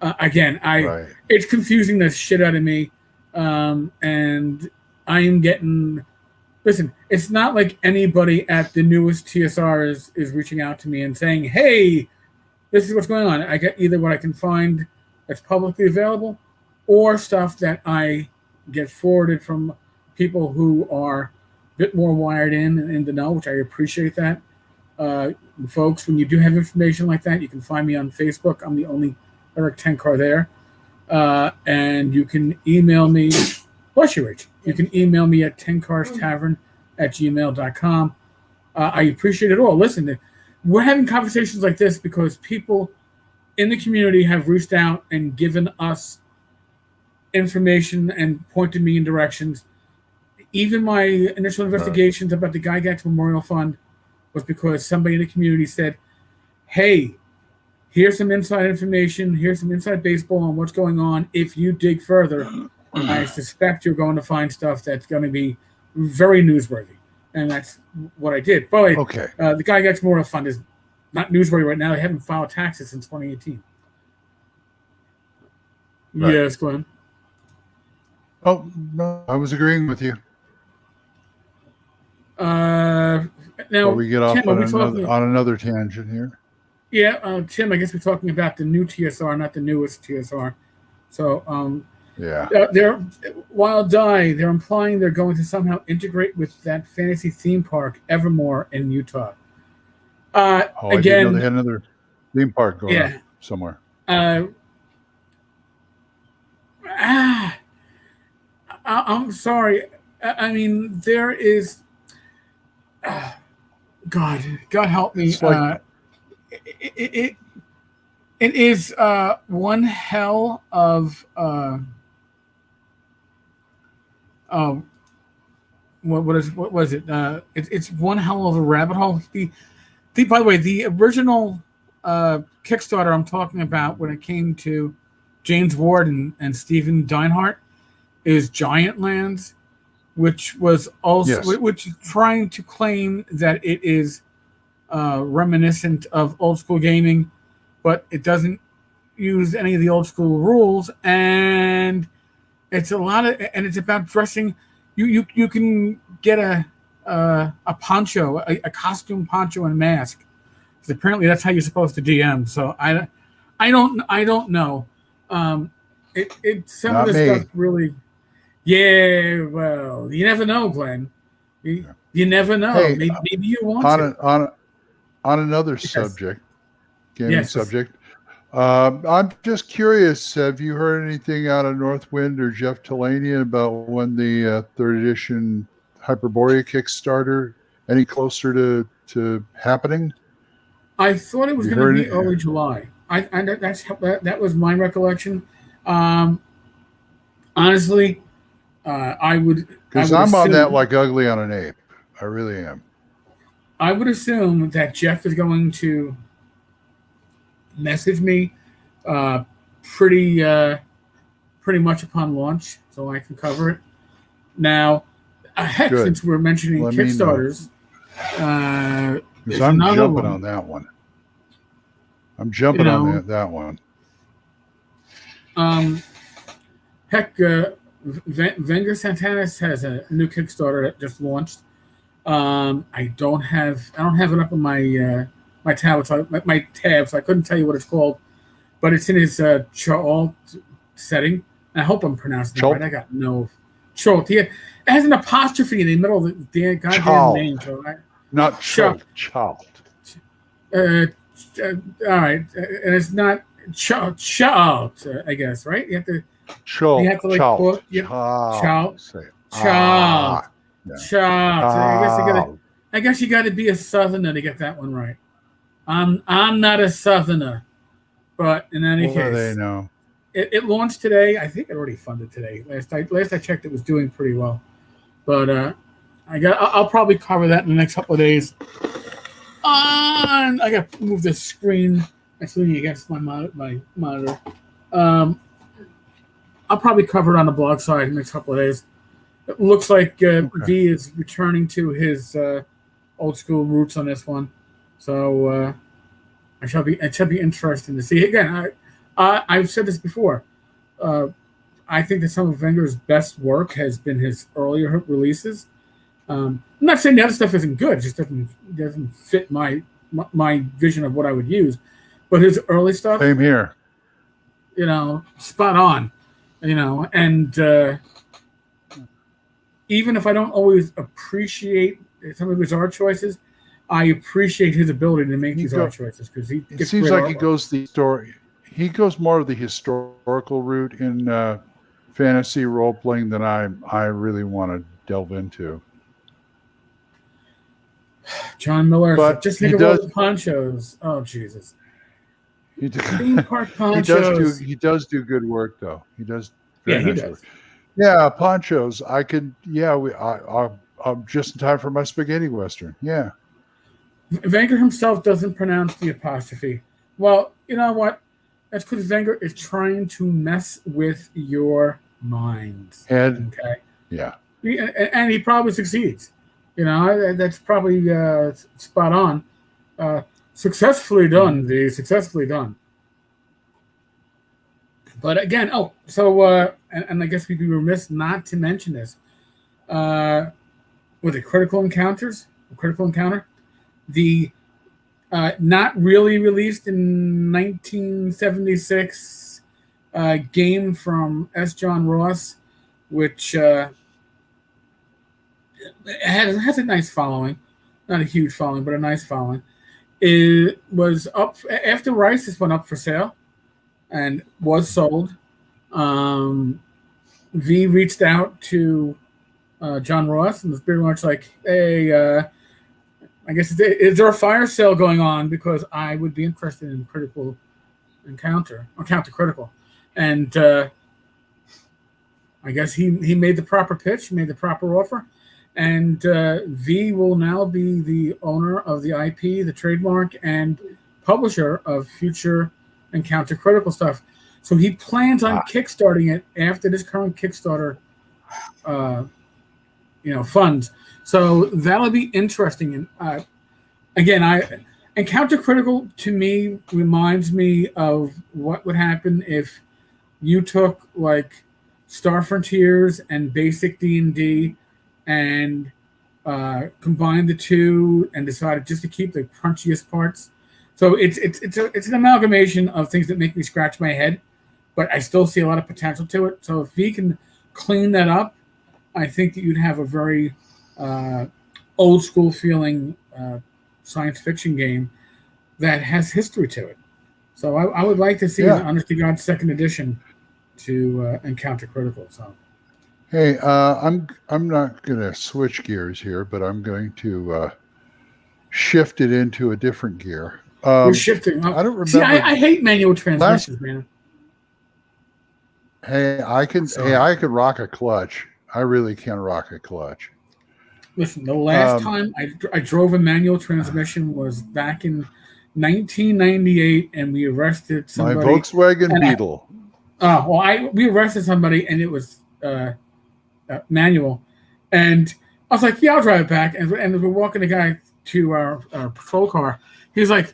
It's confusing the shit out of me. And I am getting... Listen, it's not like anybody at the newest TSR is reaching out to me and saying, hey, this is what's going on. I get either what I can find that's publicly available or stuff that I get forwarded from people who are a bit more wired in the know, which I appreciate that. folks, when you do have information like that, you can find me on Facebook. I'm the only Eric Tenkar there. And you can email me. Bless you, Rich. You can email me at tenkarstavern@gmail.com. I appreciate it all. Listen, we're having conversations like this because people in the community have reached out and given us information and pointed me in directions. Even my initial investigations about the Gygax Memorial Fund was because somebody in the community said, hey, here's some inside information, here's some inside baseball on what's going on. If you dig further, I suspect you're going to find stuff that's going to be very newsworthy. And that's what I did. By the way, the Gygax Memorial Fund is not newsworthy right now. They haven't filed taxes since 2018. Right. Yes, Glenn. Oh, no, I was agreeing with you. Now, we get off Tim, on another tangent here. Yeah, Tim, I guess we're talking about the new TSR, not the newest TSR. So, they're Wild Die. They're implying they're going to somehow integrate with that fantasy theme park, Evermore, in Utah. Again, I didn't know they had another theme park going on somewhere. I'm sorry. I mean, there is. God help me. It is one hell of what was it? It's one hell of a rabbit hole. By the way, the original Kickstarter I'm talking about when it came to James Ward and Stephen Deinhardt is Giant Lands, which was also which is trying to claim that it is reminiscent of old school gaming, but it doesn't use any of the old school rules, and it's it's about dressing. You can get a poncho, a costume poncho and mask, because apparently that's how you're supposed to DM. So I don't know. Some of the stuff really. Yeah, well, you never know, Glenn. You never know. Hey, maybe you want to. On another subject, gaming subject, I'm just curious, have you heard anything out of Northwind or Jeff Talanian about when the 3rd edition Hyperborea Kickstarter any closer to happening? I thought it was going to be early July. That was my recollection. Honestly, I would, because I'm on that like ugly on an ape. I really am. I would assume that Jeff is going to message me pretty much upon launch, so I can cover it. Now, since we're mentioning Kickstarters, because I'm jumping on that one. I'm jumping on that one. Wenger Santanis has a new Kickstarter that just launched. I don't have it up on my my tab, so I couldn't tell you what it's called, but it's in his Chalt setting. And I hope I'm pronouncing it right. I got no Chalt. It has an apostrophe in the middle of the goddamn name. So not Chalt. Chalt. All right, and it's not Chalt. I guess, right? You have to. Chalt. I guess you got to be a Southerner to get that one right. I'm not a Southerner, but in any case, they know. It launched today. I think it already funded today. Last I checked, it was doing pretty well. But I'll probably cover that in the next couple of days. I got to move the screen. That's leaning against my monitor. I'll probably cover it on the blog side in the next couple of days. It looks like V is returning to his old school roots on this one, so it shall be interesting to see. Again, I've said this before. I think that some of Wenger's best work has been his earlier releases. I'm not saying the other stuff isn't good; it just doesn't fit my vision of what I would use. But his early stuff, same here. Spot on. And even if I don't always appreciate some of his art choices, I appreciate his ability to make these art choices because he. It seems like he goes the story. He goes more of the historical route in fantasy role playing than I really want to delve into. John Miller, but just think of all the ponchos. Oh Jesus! Theme park ponchos. He does do good work though. He does. He does. Work. Yeah, ponchos. I could. Yeah, I'm just in time for my spaghetti western. Yeah. Wenger himself doesn't pronounce the apostrophe. Well, you know what? That's because Wenger is trying to mess with your minds. And okay. Yeah. And he probably succeeds. You know, that's probably spot on. Successfully done, successfully done. But again, and I guess we'd be remiss not to mention this. With the Critical Encounter, the not really released in 1976 game from S. John Ross, which has a nice following, not a huge following, but a nice following. It was up after Rice. This went up for sale and was sold. V reached out to John Ross and was pretty much like, "Hey, I guess is there a fire sale going on? Because I would be interested in Critical Encounter or Counter Critical." And I guess he made the proper pitch, made the proper offer. And V will now be the owner of the IP, the trademark, and publisher of future Encounter Critical stuff. So he plans on kickstarting it after this current Kickstarter, funds. So that'll be interesting. And again, Encounter Critical to me reminds me of what would happen if you took like Star Frontiers and basic D&D and combined the two and decided just to keep the crunchiest parts. So it's an amalgamation of things that make me scratch my head, but I still see a lot of potential to it. So if we can clean that up, I think that you'd have a very old school feeling science fiction game that has history to it. So I would like to see an Honest to God second edition to Encounter Critical. So. Hey, I'm not going to switch gears here, but I'm going to shift it into a different gear. You're shifting. I don't remember. See, I hate manual transmissions, man. Hey, I can rock a clutch. I really can rock a clutch. Listen, the last time I drove a manual transmission was back in 1998, and we arrested somebody. My Volkswagen Beetle. We arrested somebody, and it was manual. And I was like, yeah, I'll drive it back. And we're walking the guy to our patrol car. He's like,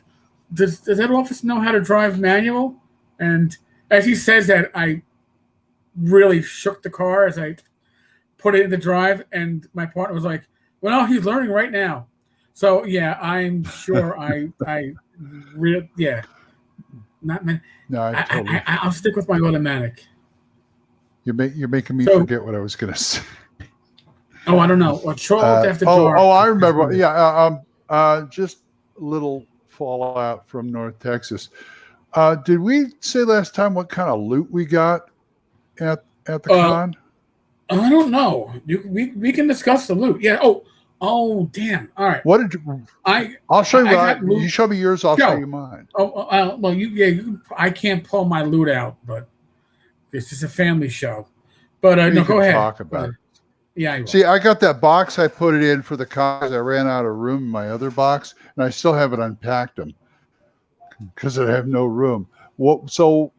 does that officer know how to drive manual? And as he says that, I really shook the car as I put it in the drive. And my partner was like, well, no, he's learning right now. So, yeah, I'm sure not man. No, I'll stick with my automatic. You're making me forget what I was going to say. Oh, I don't know. Or after dark. Oh, I remember. Yeah, just a little fallout from North Texas. Did we say last time what kind of loot we got at the con? I don't know. We can discuss the loot. Yeah. Oh, damn. All right. What did you? I'll show you mine. You show me yours. I'll show you mine. Well, I can't pull my loot out, but this is a family show. But no, go ahead. Talk about it. Yeah. See, I got that box. I put it in for the cars. I ran out of room in my other box, and I still haven't unpacked them because I have no room. So,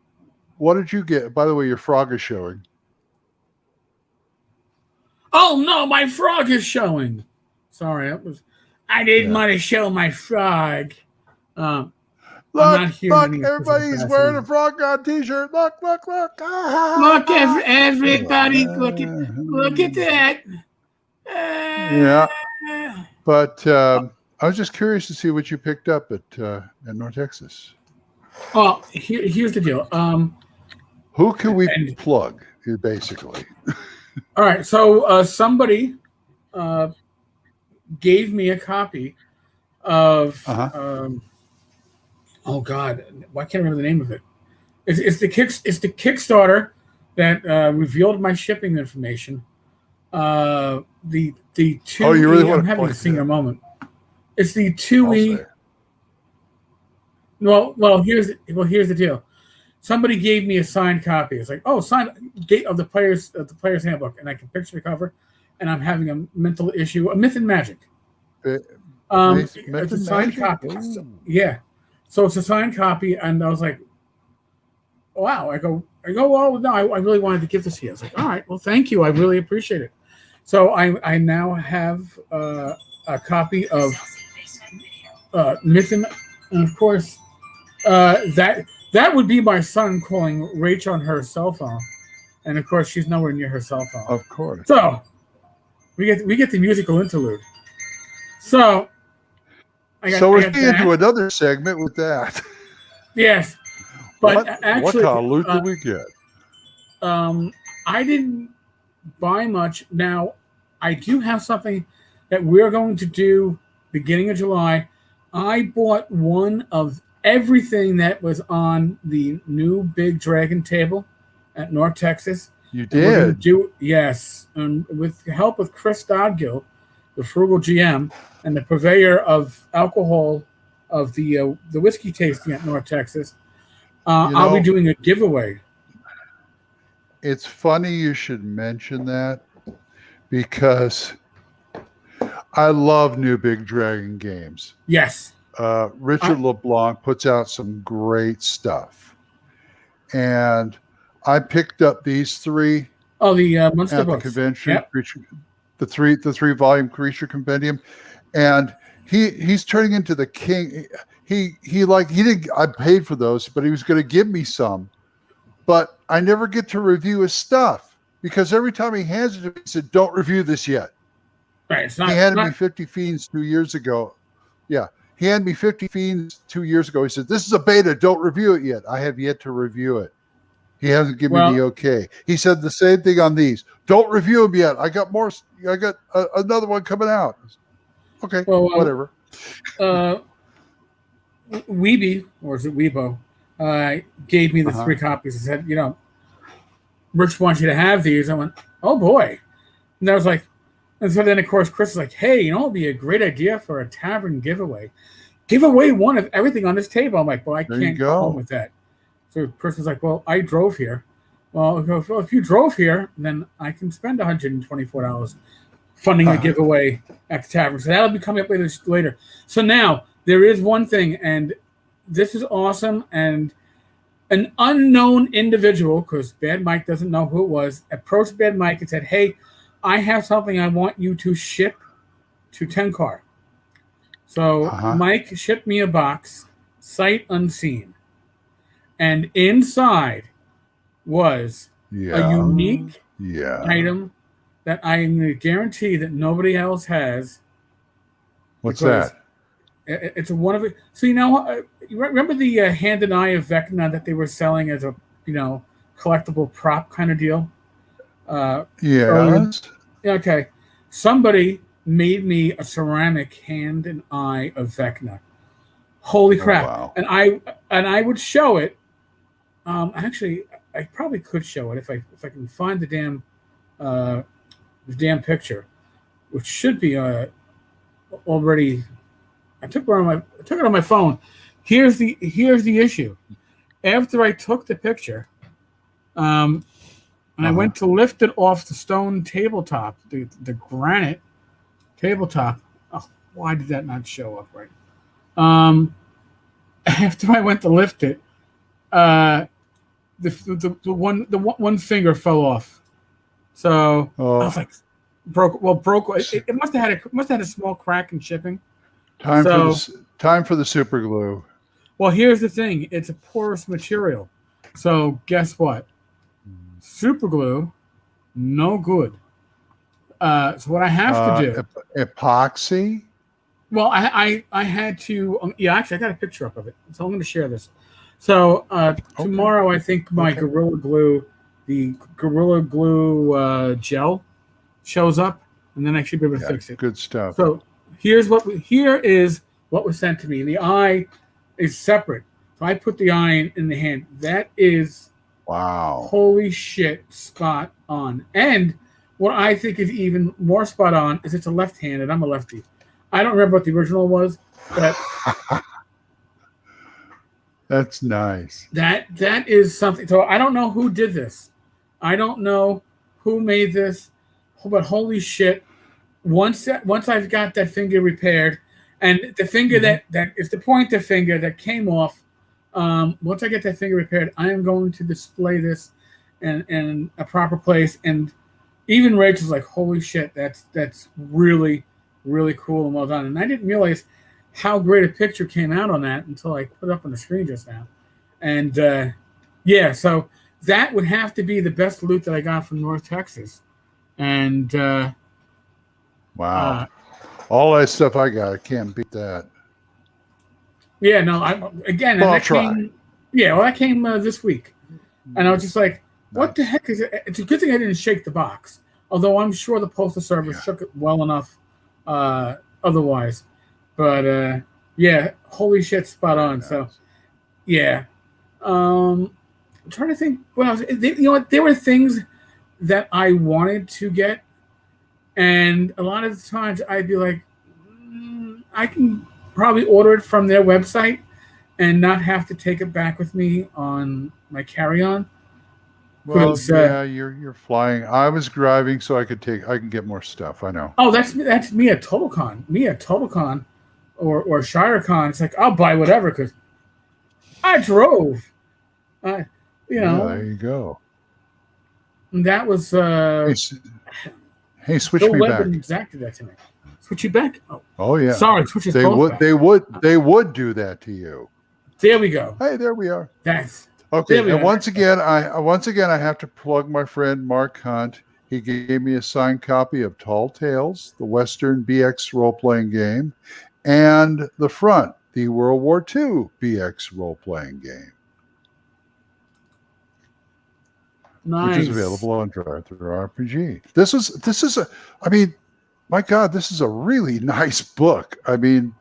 what did you get? By the way, your frog is showing. Oh no, my frog is showing. Sorry, I didn't want to show my frog. Look, everybody's wearing a Frog God t-shirt. Look. Look, everybody, look at that. Yeah. But I was just curious to see what you picked up at North Texas. Well, here's the deal. Who can we plug, basically? All right. So somebody gave me a copy of oh God, why can't I remember the name of it? It's the Kickstarter that revealed my shipping information. The 2E. Oh, you really want I'm to having a plug senior that? moment. It's the 2E. Well, here's the deal. Somebody gave me a signed copy. It's like, oh, signed of the player's handbook, and I can picture the cover, and I'm having a mental issue, a Myth and Magic. It's a signed copy. Yeah. So it's a signed copy, and I was like, wow. I go, well, no, I really wanted to give this to you. I was like, all right, well, thank you. I really appreciate it. So I now have a copy of Myth and of course, that would be my son calling Rach on her cell phone, and of course she's nowhere near her cell phone. Of course. So we get the musical interlude. So we're getting into another segment with that. Yes, but what actually, kind of loot did we get? I didn't buy much. Now I do have something that we're going to do beginning of July. I bought one of everything that was on the new Big Dragon table at North Texas. You did? Yes. And with the help of Chris Dodgill, the frugal GM, and the purveyor of alcohol of the whiskey tasting at North Texas, I'll be doing a giveaway. It's funny you should mention that because I love new Big Dragon games. Yes. Richard LeBlanc puts out some great stuff. And I picked up these three Monster at books. The convention. Yep. The three volume Creature Compendium. And he's turning into the king. He didn't, I paid for those, but he was going to give me some. But I never get to review his stuff because every time he hands it to me, he said, "Don't review this yet." Right. He handed me 50 Fiends 2 years ago. Yeah. He handed me 50 Fiends 2 years ago. He said, "This is a beta. Don't review it yet." I have yet to review it. He hasn't given me the okay. He said the same thing on these. Don't review them yet. I got more. I got another one coming out. Okay. Well, whatever. Weeby, or is it Weebo, gave me the 3 copies and said, Rich wants you to have these. I went, oh boy. And I was like, and so then of course Chris was like, hey, it would be a great idea for a tavern giveaway. Give away one of everything on this table. I'm like, well, I can't go home with that. So Chris was like, well, I drove here. Well, if you drove here, then I can spend $124 funding a giveaway at the tavern. So that'll be coming up later. So now there is one thing, and this is awesome. And an unknown individual, because Bad Mike doesn't know who it was, approached Bad Mike and said, hey, I have something I want you to ship to Tenkar. So Mike shipped me a box, sight unseen. And inside was a unique item that I am going to guarantee that nobody else has. What's that? It's one of it. So you remember the hand and eye of Vecna that they were selling as a collectible prop kind of deal? Yes. Okay. Somebody made me a ceramic hand and eye of Vecna. Holy crap! Wow. And I would show it. Actually, I probably could show it if I can find the damn picture, which should be already. I took it on my phone. Here's the issue. After I took the picture, and I went to lift it off the stone tabletop, the granite tabletop. Oh, why did that not show up right? After I went to lift it, the one finger fell off. So I was like, broke. It must have had a small crack in shipping. Time for the super glue. Well, here's the thing: it's a porous material. So guess what? Super glue, no good. So what I have to do? Epoxy. Well, I had to. Actually, I got a picture up of it, so I'm going to share this. So tomorrow, I think my Gorilla Glue, the Gorilla Glue gel, shows up, and then I should be able to fix it. Good stuff. So here is what was sent to me. And the eye is separate. So I put the eye in the hand. That is, wow, holy shit, spot on. And what I think is even more spot on is it's a left-handed. I'm a lefty. I don't remember what the original was, but that's nice. That is something. So I don't know who did this. I don't know who made this, but holy shit! Once I've got that finger repaired, and the finger that is the pointer finger that came off. Once I get that finger repaired, I am going to display this in a proper place. And even Rachel's like, "Holy shit, that's really, really cool and well done." And I didn't realize how great a picture came out on that until I put it up on the screen just now. And yeah, so that would have to be the best loot that I got from North Texas. And wow, all that stuff I got, I can't beat that. Yeah, no, that came this week. And I was just like, what the heck is it? It's a good thing I didn't shake the box. Although I'm sure the Postal Service shook it well enough otherwise. But yeah, holy shit, spot on. Nice. So yeah. I'm trying to think what else. You know what? There were things that I wanted to get, and a lot of the times I'd be like, I can probably order it from their website and not have to take it back with me on my carry-on. Well, yeah, you're flying. I was driving, so I can get more stuff. I know. Oh, that's me at TotalCon. Me at TotalCon or ShireCon. It's like I'll buy whatever because I drove. You know. There you go. And that was. Hey, switch me back. Exactly that to me. Switch you back. Oh yeah. Sorry, switch us they both would. Back. They would do that to you. There we go. Hey, there we are. That's okay. And once again, I have to plug my friend Mark Hunt. He gave me a signed copy of Tall Tales, the Western BX role-playing game, and The Front, the World War II BX role-playing game. Nice. Which is available on Drive-Thru RPG. This is a. I mean, my God, this is a really nice book. I mean,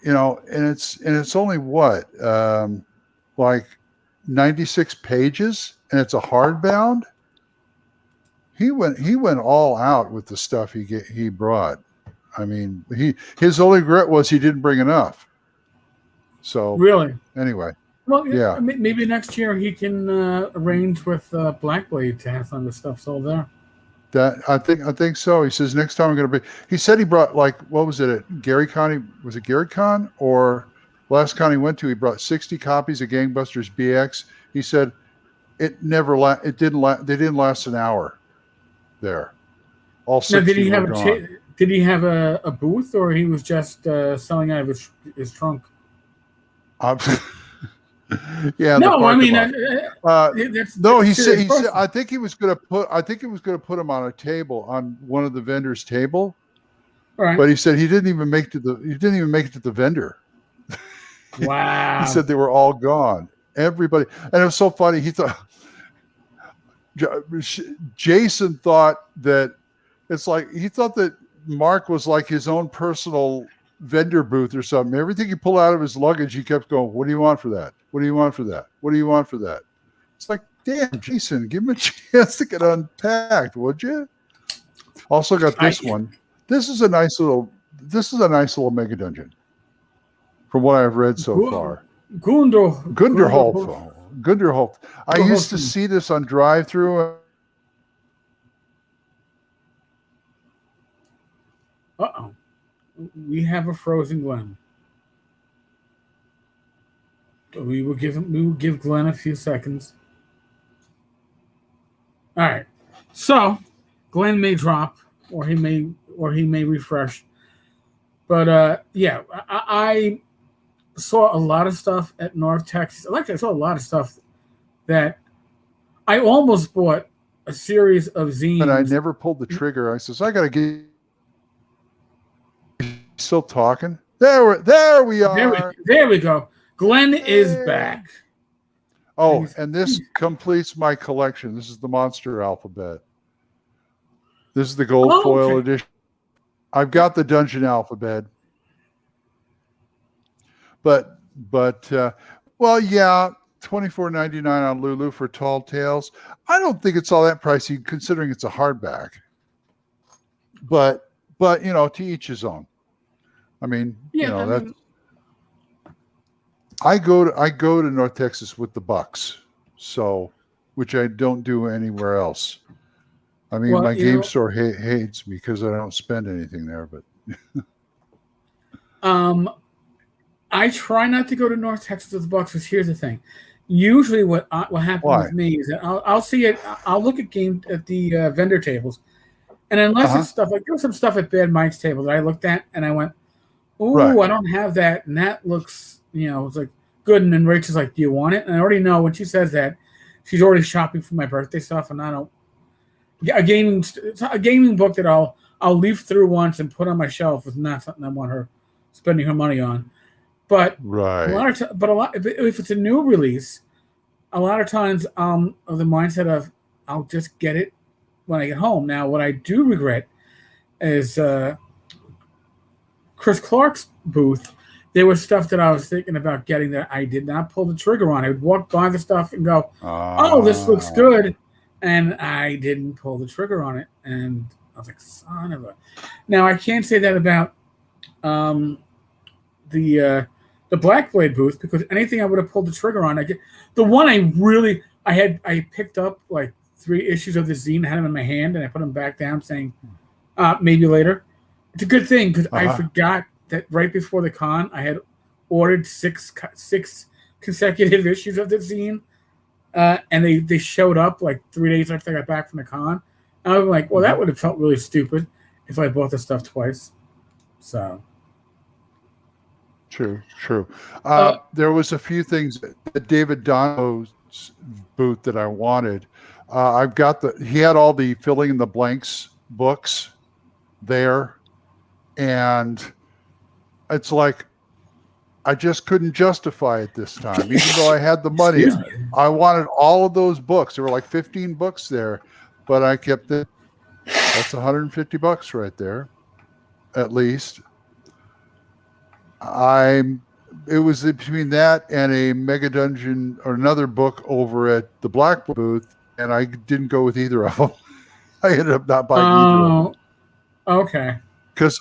you know, and it's only what, like 96 pages, and it's a hardbound. He went all out with the stuff he brought. I mean, his only regret was he didn't bring enough. So really, anyway. Well, yeah, maybe next year he can arrange with Blackblade to have some of the stuff sold there. That I think so. He says next time I'm going to be. He said he brought like what was it at Gary Con? Was it Gary Con or last con he went to? He brought 60 copies of Gangbusters BX. He said it never it didn't they didn't last an hour there. All 60 now, did he have a booth or he was just selling out of his trunk? Yeah. No, I mean, no. He said. I think he was going to put him on a table on one of the vendors' table. Right. But he said he didn't even make it to the vendor. Wow. He said they were all gone. Everybody, and it was so funny. He thought Jason thought that it's like he thought that Mark was like his own personal vendor booth or something. Everything he pulled out of his luggage, he kept going, "What do you want for that? What do you want for that? What do you want for that?" It's like, damn, Jason, give him a chance to get unpacked, would you? Also got this one. This is a nice little mega dungeon from what I've read so far. Gunderholt. I used to see this on Drive-Thru. Uh-oh. We have a frozen Glen. We will give Glen a few seconds. All right. So Glen may drop or he may refresh. But yeah, I saw a lot of stuff at North Texas. I saw a lot of stuff that I almost bought a series of zines. And I never pulled the trigger. I says, I gotta get still talking. There we are. There we go. Glen is back. Oh, and this completes my collection. This is the Monster Alphabet. This is the gold foil edition. I've got the Dungeon Alphabet. But well, yeah, $24.99 on Lulu for Tall Tales. I don't think it's all that pricey considering it's a hardback. But to each his own. I mean, that's. I go to North Texas with the Bucks, so which I don't do anywhere else. I mean, my game store hates me because I don't spend anything there. But I try not to go to North Texas with the Bucks. Because here's the thing: usually, what happens with me is that I'll see it. I'll look at the vendor tables, and unless it's stuff like there was some stuff at Bad Mike's table that I looked at and I went, "Ooh, I don't have that," and that looks. It's like good. And then Rachel's like, do you want it? And I already know when she says that, she's already shopping for my birthday stuff. And I don't, a gaming book that I'll leaf through once and put on my shelf is not something I want her spending her money on. But if it's a new release, a lot of times of the mindset of I'll just get it when I get home. Now, what I do regret is Chris Clark's booth. There was stuff that I was thinking about getting that I did not pull the trigger on. I would walk by the stuff and go, "Oh, this looks good," and I didn't pull the trigger on it. And I was like, "Son of a!" Now I can't say that about the Black Blade booth because anything I would have pulled the trigger on, the one I picked up like 3 issues of the zine, I had them in my hand, and I put them back down, saying, "Maybe later." It's a good thing because I forgot that right before the con, I had ordered 6 consecutive issues of the zine, and they showed up like 3 days after I got back from the con. And I was like, well, that would have felt really stupid if I bought the stuff twice. So, true. There was a few things at David Dono's booth that I wanted. He had all the filling in the blanks books there, and it's like I just couldn't justify it this time, even though I had the money. I wanted all of those books. There were like 15 books there, but I kept it. That's $150 right there, at least. It was between that and a Mega Dungeon or another book over at the Black booth, and I didn't go with either of them. I ended up not buying either of them. Okay. Because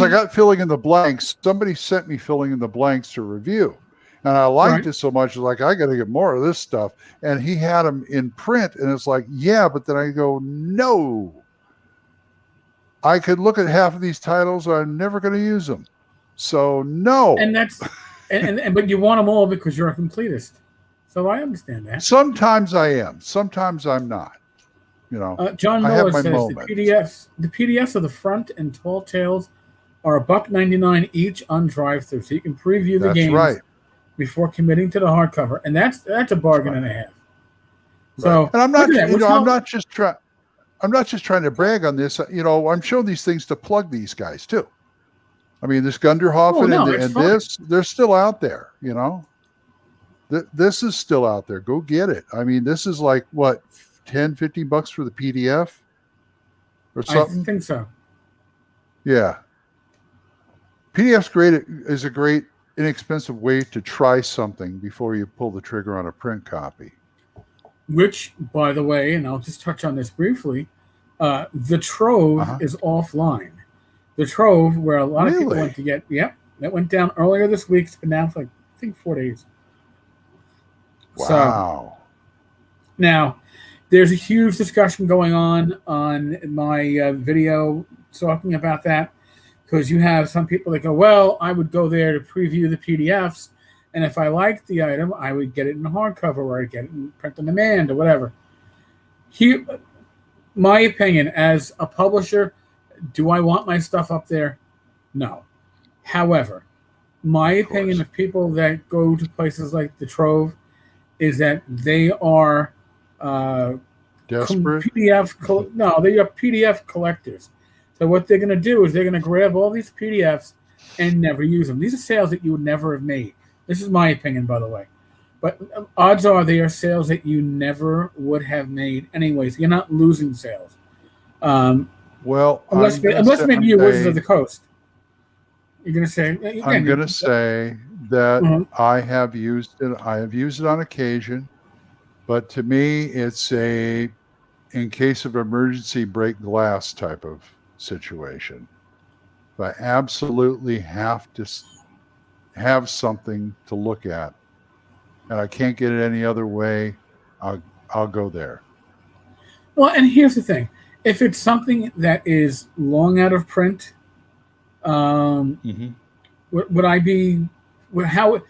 I got Filling in the Blanks. Somebody sent me Filling in the Blanks to review. And I liked it so much, like, I got to get more of this stuff. And he had them in print. And it's like, yeah, but then I go, no. I could look at half of these titles. I'm never going to use them. So, no. And that's, but you want them all because you're a completist. So I understand that. Sometimes I am. Sometimes I'm not. John Miller says the PDFs of the front and Tall Tales are $1.99 each on drive-through, so you can preview the games before committing to the hardcover, and that's a bargain and a half. So, and I'm not, I'm not just trying to brag on this. I'm showing these things to plug these guys too. I mean, this Gunderhoffen and this, they're still out there. This is still out there. Go get it. I mean, this is like what. $10-$15 for the PDF or something? I think so. Yeah. PDF's is a great, inexpensive way to try something before you pull the trigger on a print copy. Which, by the way, and I'll just touch on this briefly, the Trove is offline. The Trove, where a lot of people went to get, that went down earlier this week. It's been down for, I think, 4 days. Wow. So, now, there's a huge discussion going on my video talking about that because you have some people that go, well, I would go there to preview the PDFs, and if I liked the item, I would get it in hardcover or I'd get it in print on demand or whatever. My opinion, as a publisher, do I want my stuff up there? No. However, my opinion of people that go to places like the Trove is that they are desperate. They are PDF collectors. So what they're going to do is they're going to grab all these PDFs and never use them. These are sales that you would never have made. This is my opinion, by the way. But odds are they are sales that you never would have made anyways. You're not losing sales. Unless maybe you Wizards of the Coast. You're going to say... I'm going to say that I have used it. I have used it on occasion, but to me, it's a in case of emergency break glass type of situation. If I absolutely have to have something to look at, and I can't get it any other way, I'll go there. Well, and here's the thing: if it's something that is long out of print, would I be? How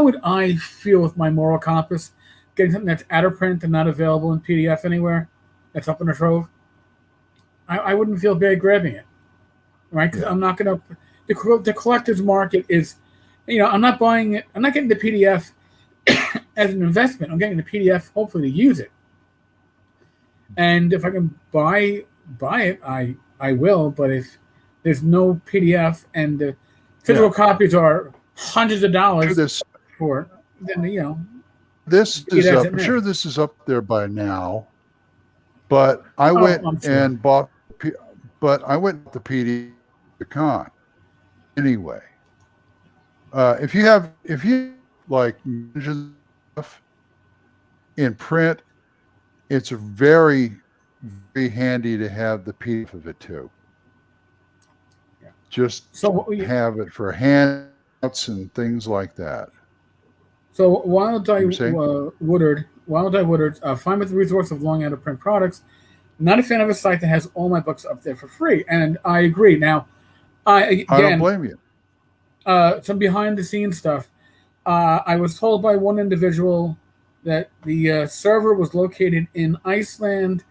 would I feel with my moral compass getting something that's out of print and not available in PDF anywhere? That's up in a trove. I wouldn't feel bad grabbing it, right? Because I'm not going to. The collector's market is, I'm not buying it. I'm not getting the PDF as an investment. I'm getting the PDF hopefully to use it. And if I can buy it, I will. But if there's no PDF and the physical copies are hundreds of dollars for it, then this is up. I'm sure this is up there by now. But I went and bought. But I went to PDF con anyway. If you like stuff in print, it's very, very handy to have the PDF of it too. Yeah. Just have it for handouts and things like that. So while Woodard, fine with the resource of long out of print products, not a fan of a site that has all my books up there for free. And I agree. Now, I don't blame you. Some behind the scenes stuff. I was told by one individual that the server was located in Iceland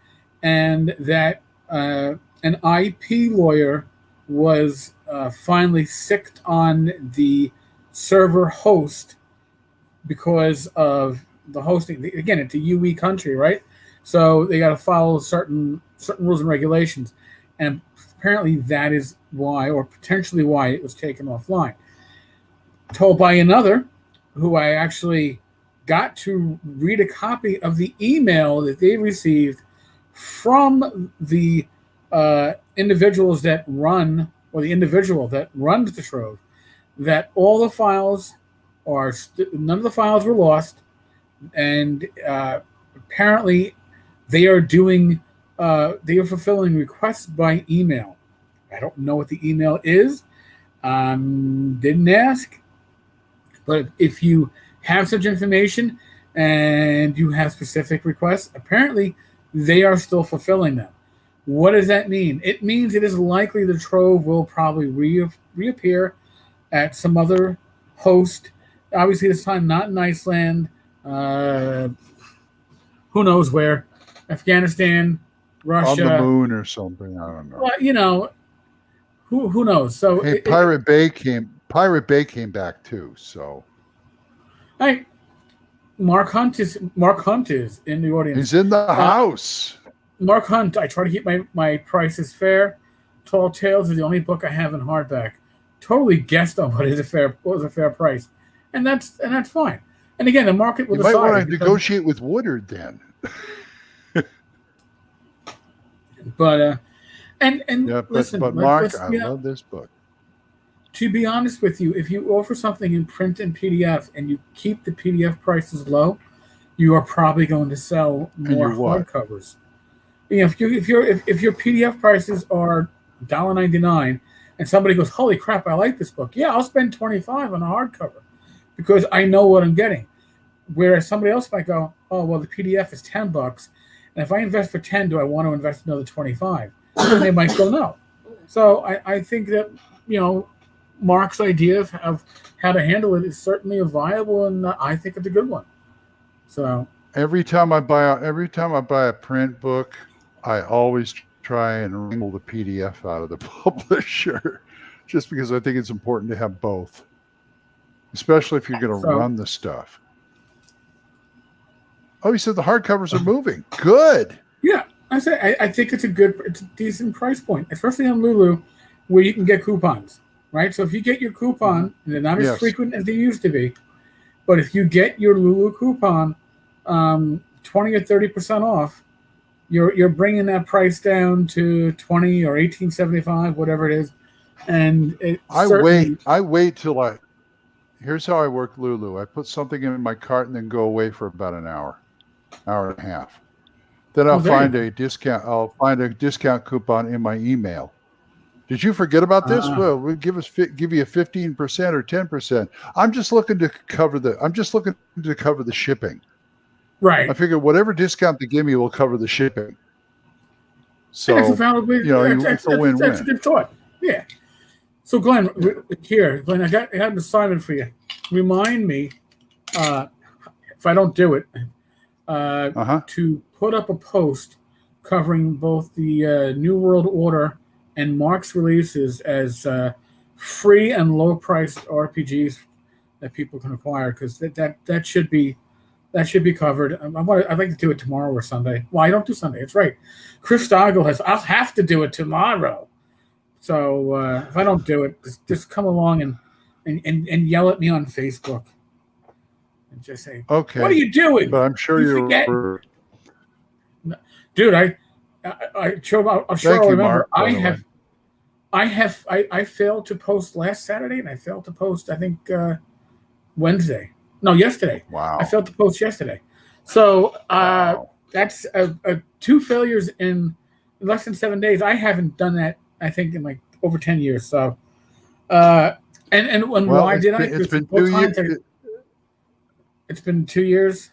and that an IP lawyer was finally sicked on the server host because of the hosting. Again, it's a UE country, right? So they got to follow certain rules and regulations. And apparently that is why, or potentially why, it was taken offline. Told by another, who I actually got to read a copy of the email that they received from the individuals that run, or the individual that runs the Trove, that all the files are, none of the files were lost, and apparently they are fulfilling requests by email. I don't know what the email is. Didn't ask. But if you have such information and you have specific requests, apparently they are still fulfilling them. What does that mean? It means it is likely the Trove will probably reappear at some other host. Obviously, this time not in Iceland. Who knows where? Afghanistan, Russia. On the moon or something. I don't know. Well, who knows? So hey, Pirate Bay came back too. So, hey, Mark Hunt is in the audience. He's in the house. Mark Hunt. I try to keep my prices fair. Tall Tales is the only book I have in hardback. Totally guessed on what was a fair price, and that's fine. And again, the market will decide. You might want to negotiate with Woodard then. But listen, but Mark, I love this book. To be honest with you, if you offer something in print and PDF and you keep the PDF prices low, you are probably going to sell more hardcovers. If your PDF prices are $1.99 and somebody goes, "Holy crap, I like this book," yeah, I'll spend $25 on a hardcover because I know what I'm getting. Whereas somebody else might go, "Oh, well, the PDF is $10, and if I invest for 10, do I want to invest another 25?" And they might go, "No." So I think that Mark's idea of how to handle it is certainly a viable, and I think it's a good one. So every time I buy a print book, I always try and wrangle the PDF out of the publisher, just because I think it's important to have both, especially if you're going to run the stuff. Oh, you said the hardcovers are moving. Good. Yeah, I think it's a decent price point, especially on Lulu, where you can get coupons. Right, so if you get your coupon, and they're not as frequent as they used to be, but if you get your Lulu coupon, 20 or 30% off, you're bringing that price down to $20 or $18.75, whatever it is, and I wait till here's how I work Lulu. I put something in my cart and then go away for about an hour and a half. Then I'll find a discount. I'll find a discount coupon in my email. Did you forget about this? Well, we'll give you a 15% or 10%. I'm just looking to cover the shipping. Right. I figure whatever discount they give me will cover the shipping. So that's a valid way. It's a win-win. That's a good thought. Yeah. So Glenn, Glenn, I got an assignment for you. Remind me, if I don't do it, to put up a post covering both the New World Order and Mark's releases as free and low-priced RPGs that people can acquire, because that should be covered. I'd like to do it tomorrow or Sunday. Well, I don't do Sunday. It's right. Chris Stogel I'll have to do it tomorrow. So if I don't do it, just come along and yell at me on Facebook and just say, "Okay, what are you doing?" But I'm sure you're. Dude, I'm sure I'll remember. Mark, I failed to post last Saturday, and I failed to post, I think, yesterday. Wow. I failed to post yesterday. So that's two failures in less than 7 days. I haven't done that, I think, in like over 10 years. So, why did I? It's been 2 years. It's been 2 years.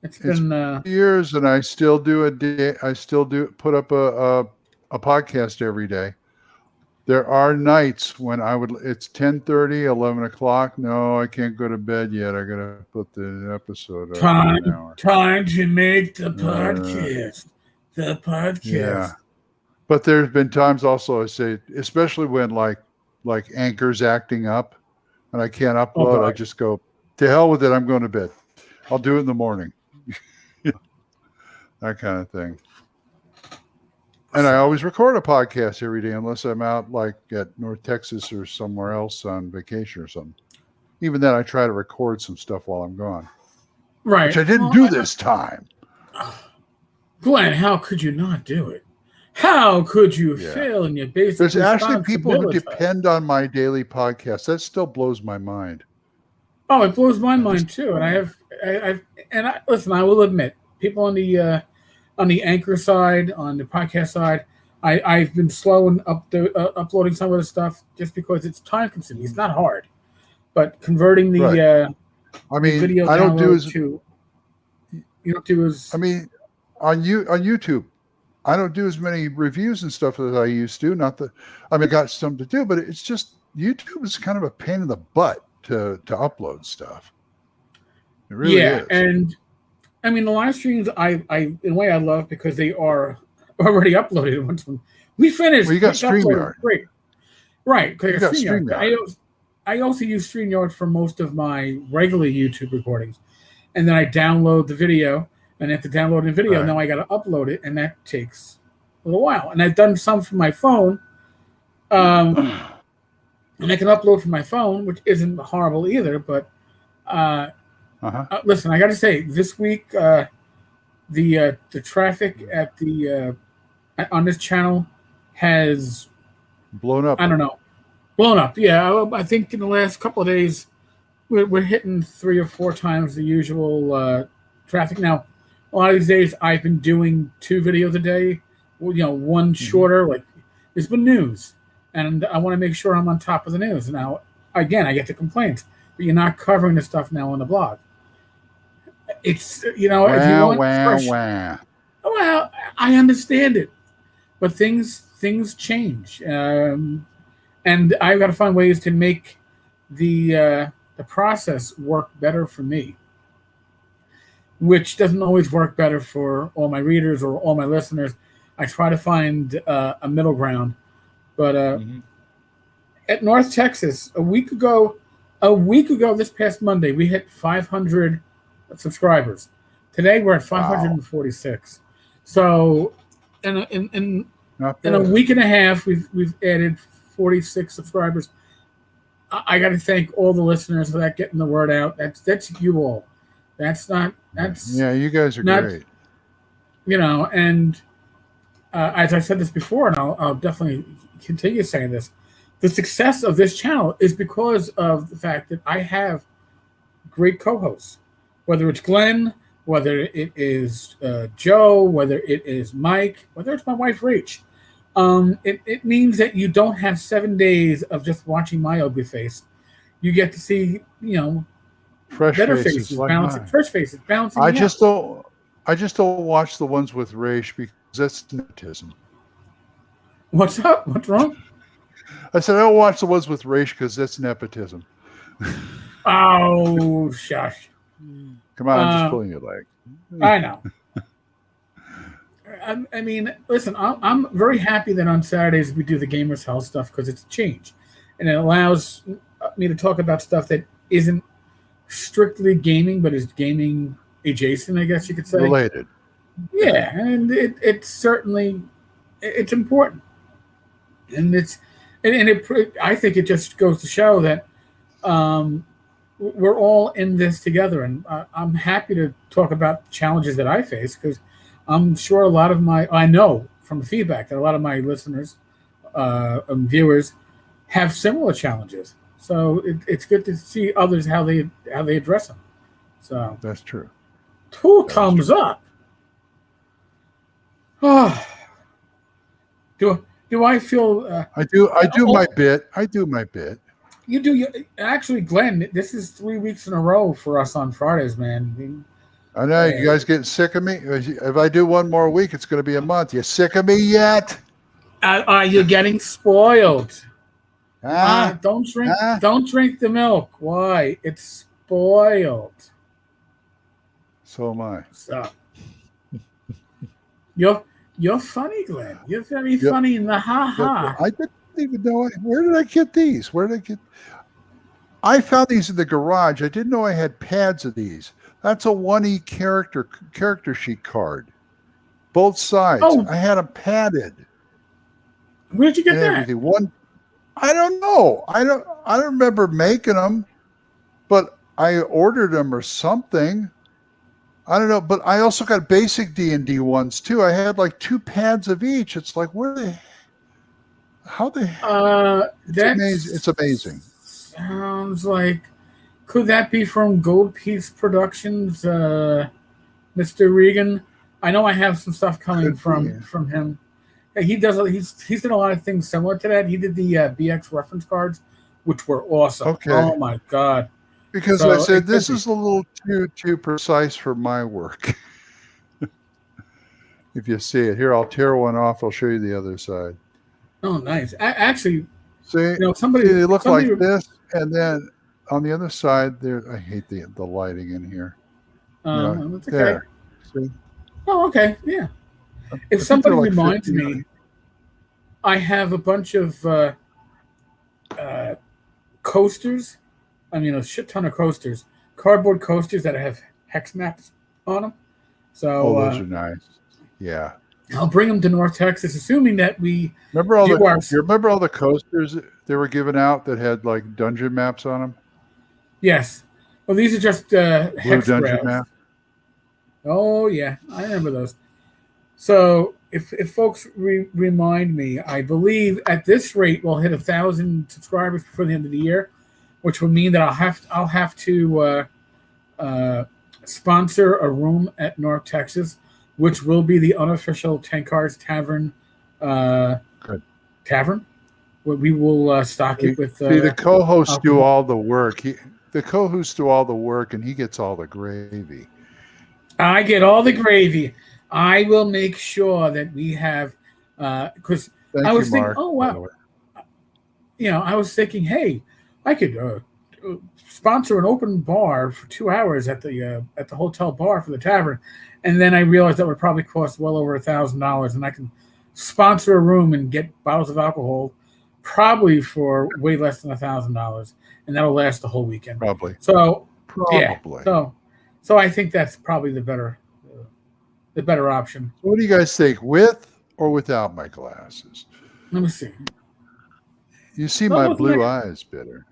It's been 2 years, and I still do put up a podcast every day. There are nights when it's 10:30, 11 o'clock. No, I can't go to bed yet. I got to put the episode up. Time to make the podcast. The podcast. Yeah. But there's been times also I say, especially when like Anchor's acting up and I can't upload, I just go, to hell with it, I'm going to bed. I'll do it in the morning. That kind of thing. And I always record a podcast every day unless I'm out like at North Texas or somewhere else on vacation or something. Even then, I try to record some stuff while I'm gone. Right. Which I didn't do this time. Glenn, how could you not do it? How could you fail in your basic There's actually people who depend on my daily podcast. That still blows my mind. Oh, it blows my mind too. And listen, I will admit, people on the Anchor side, on the podcast side, I've been slow in uploading some of the stuff just because it's time consuming. It's not hard, but converting the video I don't do as to you don't do as on YouTube. I don't do as many reviews and stuff as I used to. I got some to do, but it's just YouTube is kind of a pain in the butt to upload stuff. It really is. And the live streams in a way I love because they are already uploaded. Once we finish, well, you got StreamYard. Great. Right, because I got StreamYard. I also use StreamYard for most of my regular YouTube recordings. And then I download the video, and after downloading the video, now I got to upload it, and that takes a little while. And I've done some from my phone, and I can upload from my phone, which isn't horrible either, but listen, I got to say, this week the traffic at the on this channel has blown up. I don't know, blown up. Yeah, I think in the last couple of days we're hitting 3 or 4 times the usual traffic. Now, a lot of these days I've been doing 2 videos a day. One shorter. Like there's been news, and I want to make sure I'm on top of the news. Now, again, I get the complaints, but you're not covering the stuff now on the blog. It's if you want well, I understand it, but things change, and I've got to find ways to make the process work better for me, which doesn't always work better for all my readers or all my listeners. I try to find a middle ground, but at North Texas a week ago, this past Monday, we hit 500 subscribers. Today we're at 546. Wow. So in a week and a half we've added 46 subscribers. I got to thank all the listeners for that, getting the word out. That's you all. You guys are great. And as I said this before, and I'll definitely continue saying this, the success of this channel is because of the fact that I have great co-hosts, whether it's Glenn, whether it is Joe, whether it is Mike, whether it's my wife Rach. It means that you don't have 7 days of just watching my ugly face. You get to see, fresh better faces, faces, like balancing, mine. fresh faces, balancing. I just don't watch the ones with Raish because that's nepotism. What's up? What's wrong? I said I don't watch the ones with Raish because that's nepotism. Oh, shush. Come on, I'm just pulling your leg. I know. I mean, listen, I'm very happy that on Saturdays we do the Gamers Hell stuff because it's a change. And it allows me to talk about stuff that isn't strictly gaming, but is gaming adjacent, I guess you could say. Related. Yeah, and it's certainly, it's important. And I think it just goes to show that we're all in this together. And I'm happy to talk about challenges that I face because I'm sure I know from the feedback that a lot of my listeners and viewers have similar challenges. So it's good to see others how they address them. So that's true. Thumbs up. Oh, do I feel? I do my bit. I do my bit. You do. Actually, Glenn, this is 3 weeks in a row for us on Fridays, man. I know you guys getting sick of me. If I do one more week, it's going to be a month. You sick of me yet? Are you getting spoiled? Don't drink the milk. Why? It's spoiled. So am I. So you're funny, Glenn. You're very funny in the ha. I didn't even know. Where did I get these? I found these in the garage. I didn't know I had pads of these. That's a 1E character sheet card. Both sides. Oh. I had them padded. Where'd you get that? Everything. I don't know. I don't remember making them, but I ordered them or something. I don't know. But I also got basic D&D ones too. I had like 2 pads of each. It's like it's amazing. Sounds like, could that be from Gold Piece Productions, Mr. Regan? I know I have some stuff coming from him. He does. He's done a lot of things similar to that. He did the BX reference cards, which were awesome. Okay. Oh my god! Because I said this is a little too precise for my work. If you see it here, I'll tear one off. I'll show you the other side. Oh, nice. Actually, see, they look like this, and then on the other side, there. I hate the lighting in here. That's okay. There. See? Oh, okay. Yeah. If somebody reminds me, I have a bunch of coasters. I mean, a shit ton of coasters, cardboard coasters that have hex maps on them. So those are nice. Yeah. I'll bring them to North Texas, assuming that we remember all the coasters they were giving out that had like dungeon maps on them. Yes. Well, these are just hex dungeon maps. Oh yeah, I remember those. So if folks remind me, I believe at this rate we'll hit 1,000 subscribers before the end of the year, which will mean that I'll have to sponsor a room at North Texas, which will be the unofficial Tenkar's Tavern. Tavern. We will stock it with. The co-hosts do all the work. The co-hosts do all the work, and he gets all the gravy. I get all the gravy. I will make sure that we have, because I was thinking, oh wow, I was thinking, hey, I could sponsor an open bar for 2 hours at the hotel bar for the tavern, and then I realized that would probably cost well over $1,000, and I can sponsor a room and get bottles of alcohol probably for way less than $1,000, and that'll last the whole weekend. Probably. So probably. Yeah. So I think that's probably the better option. What do you guys think, with or without my glasses? Let me see. You see my blue eyes, Bitter.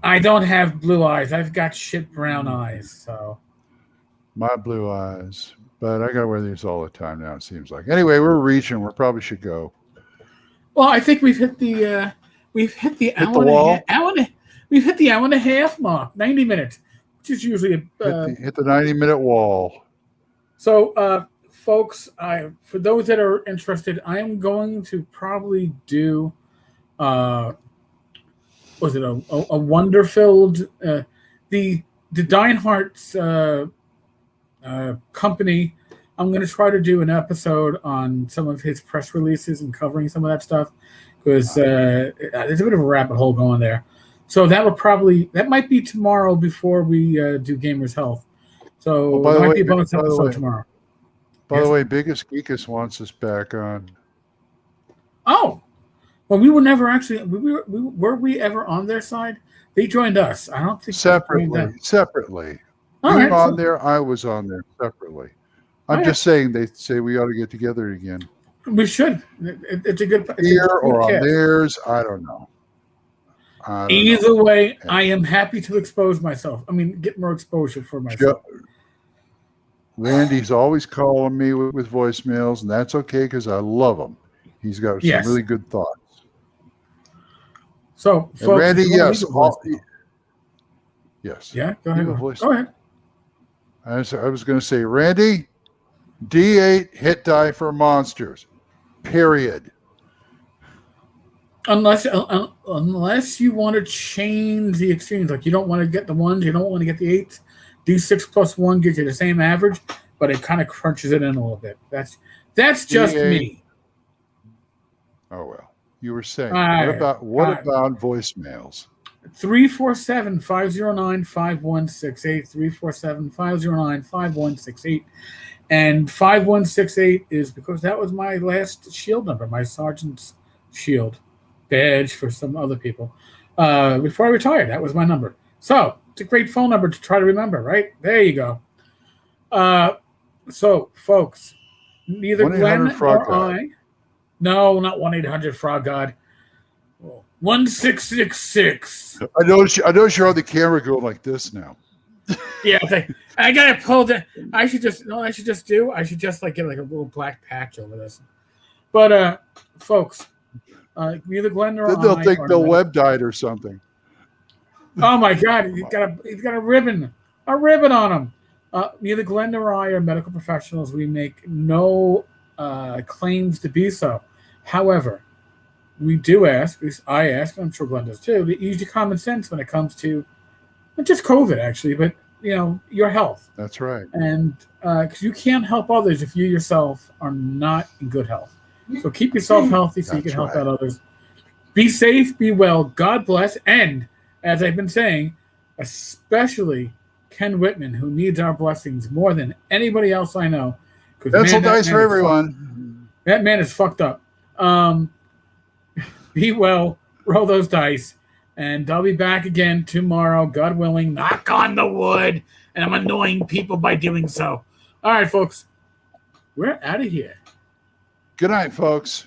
I don't have blue eyes. I've got shit brown eyes. So my blue eyes, but I gotta wear these all the time now. It seems like. Anyway, we're reaching. We probably should go. Well, I think we've hit the we've hit the Hit the wall. We've hit the hour and a half mark, 90 minutes, which is usually hit the 90-minute wall. So, folks, for those that are interested, I am going to probably do, was it a wonder-filled, the Deinhardt's company. I'm going to try to do an episode on some of his press releases and covering some of that stuff, because there's a bit of a rabbit hole going there. So that might be tomorrow before we do Gamers Health. So there might be a bonus episode tomorrow. By the way, Biggest Geekus wants us back on. Oh, well, we were never actually. Were we ever on their side? They joined us. I don't think separately. You were on there. I was on there separately. I'm just saying they say we ought to get together again. We should. It's a good here or on theirs. I don't know. Either way, I am happy to expose myself. I mean, get more exposure for myself. Randy's always calling me with voicemails, and that's okay because I love him. He's got some really good thoughts. So, folks, Randy, yes. Yes. Yeah, go ahead. Go ahead. I was going to say, Randy, D8 hit die for monsters. Period. Unless you want to change the extremes, like you don't want to get the ones, you don't want to get the 8s. D6 plus 1 gives you the same average, but it kind of crunches it in a little bit. That's just D8. me. Oh well, you were saying. What about voicemails? 347-509-5168. 347-509-5168. And 5168 is because that was my last shield number, my sergeant's shield badge for some other people. Before I retired, that was my number. So it's a great phone number to try to remember, right? There you go. So, folks, neither Glenn or I. No, not 1-800-FROG-GOD. 1666. I notice you're on the camera going like this now. Yeah, I gotta pull that. I should just like get like a little black patch over this. But folks, neither Glenn or they'll think the web died or something. Oh my God, he's got a ribbon on him. Neither Glenn nor I are medical professionals. We make no claims to be so. However, we do ask, at least I ask, and I'm sure Glenn does too, to use your common sense when it comes to not just COVID, actually, but your health. That's right. And because you can't help others if you yourself are not in good health. So keep yourself healthy so you can help out others. Be safe, be well, God bless, and as I've been saying, especially Ken Whitman, who needs our blessings more than anybody else I know. Pencil dice for everyone. That man is fucked up. Be well, roll those dice, and I'll be back again tomorrow, God willing. Knock on the wood, and I'm annoying people by doing so. All right, folks, we're out of here. Good night, folks.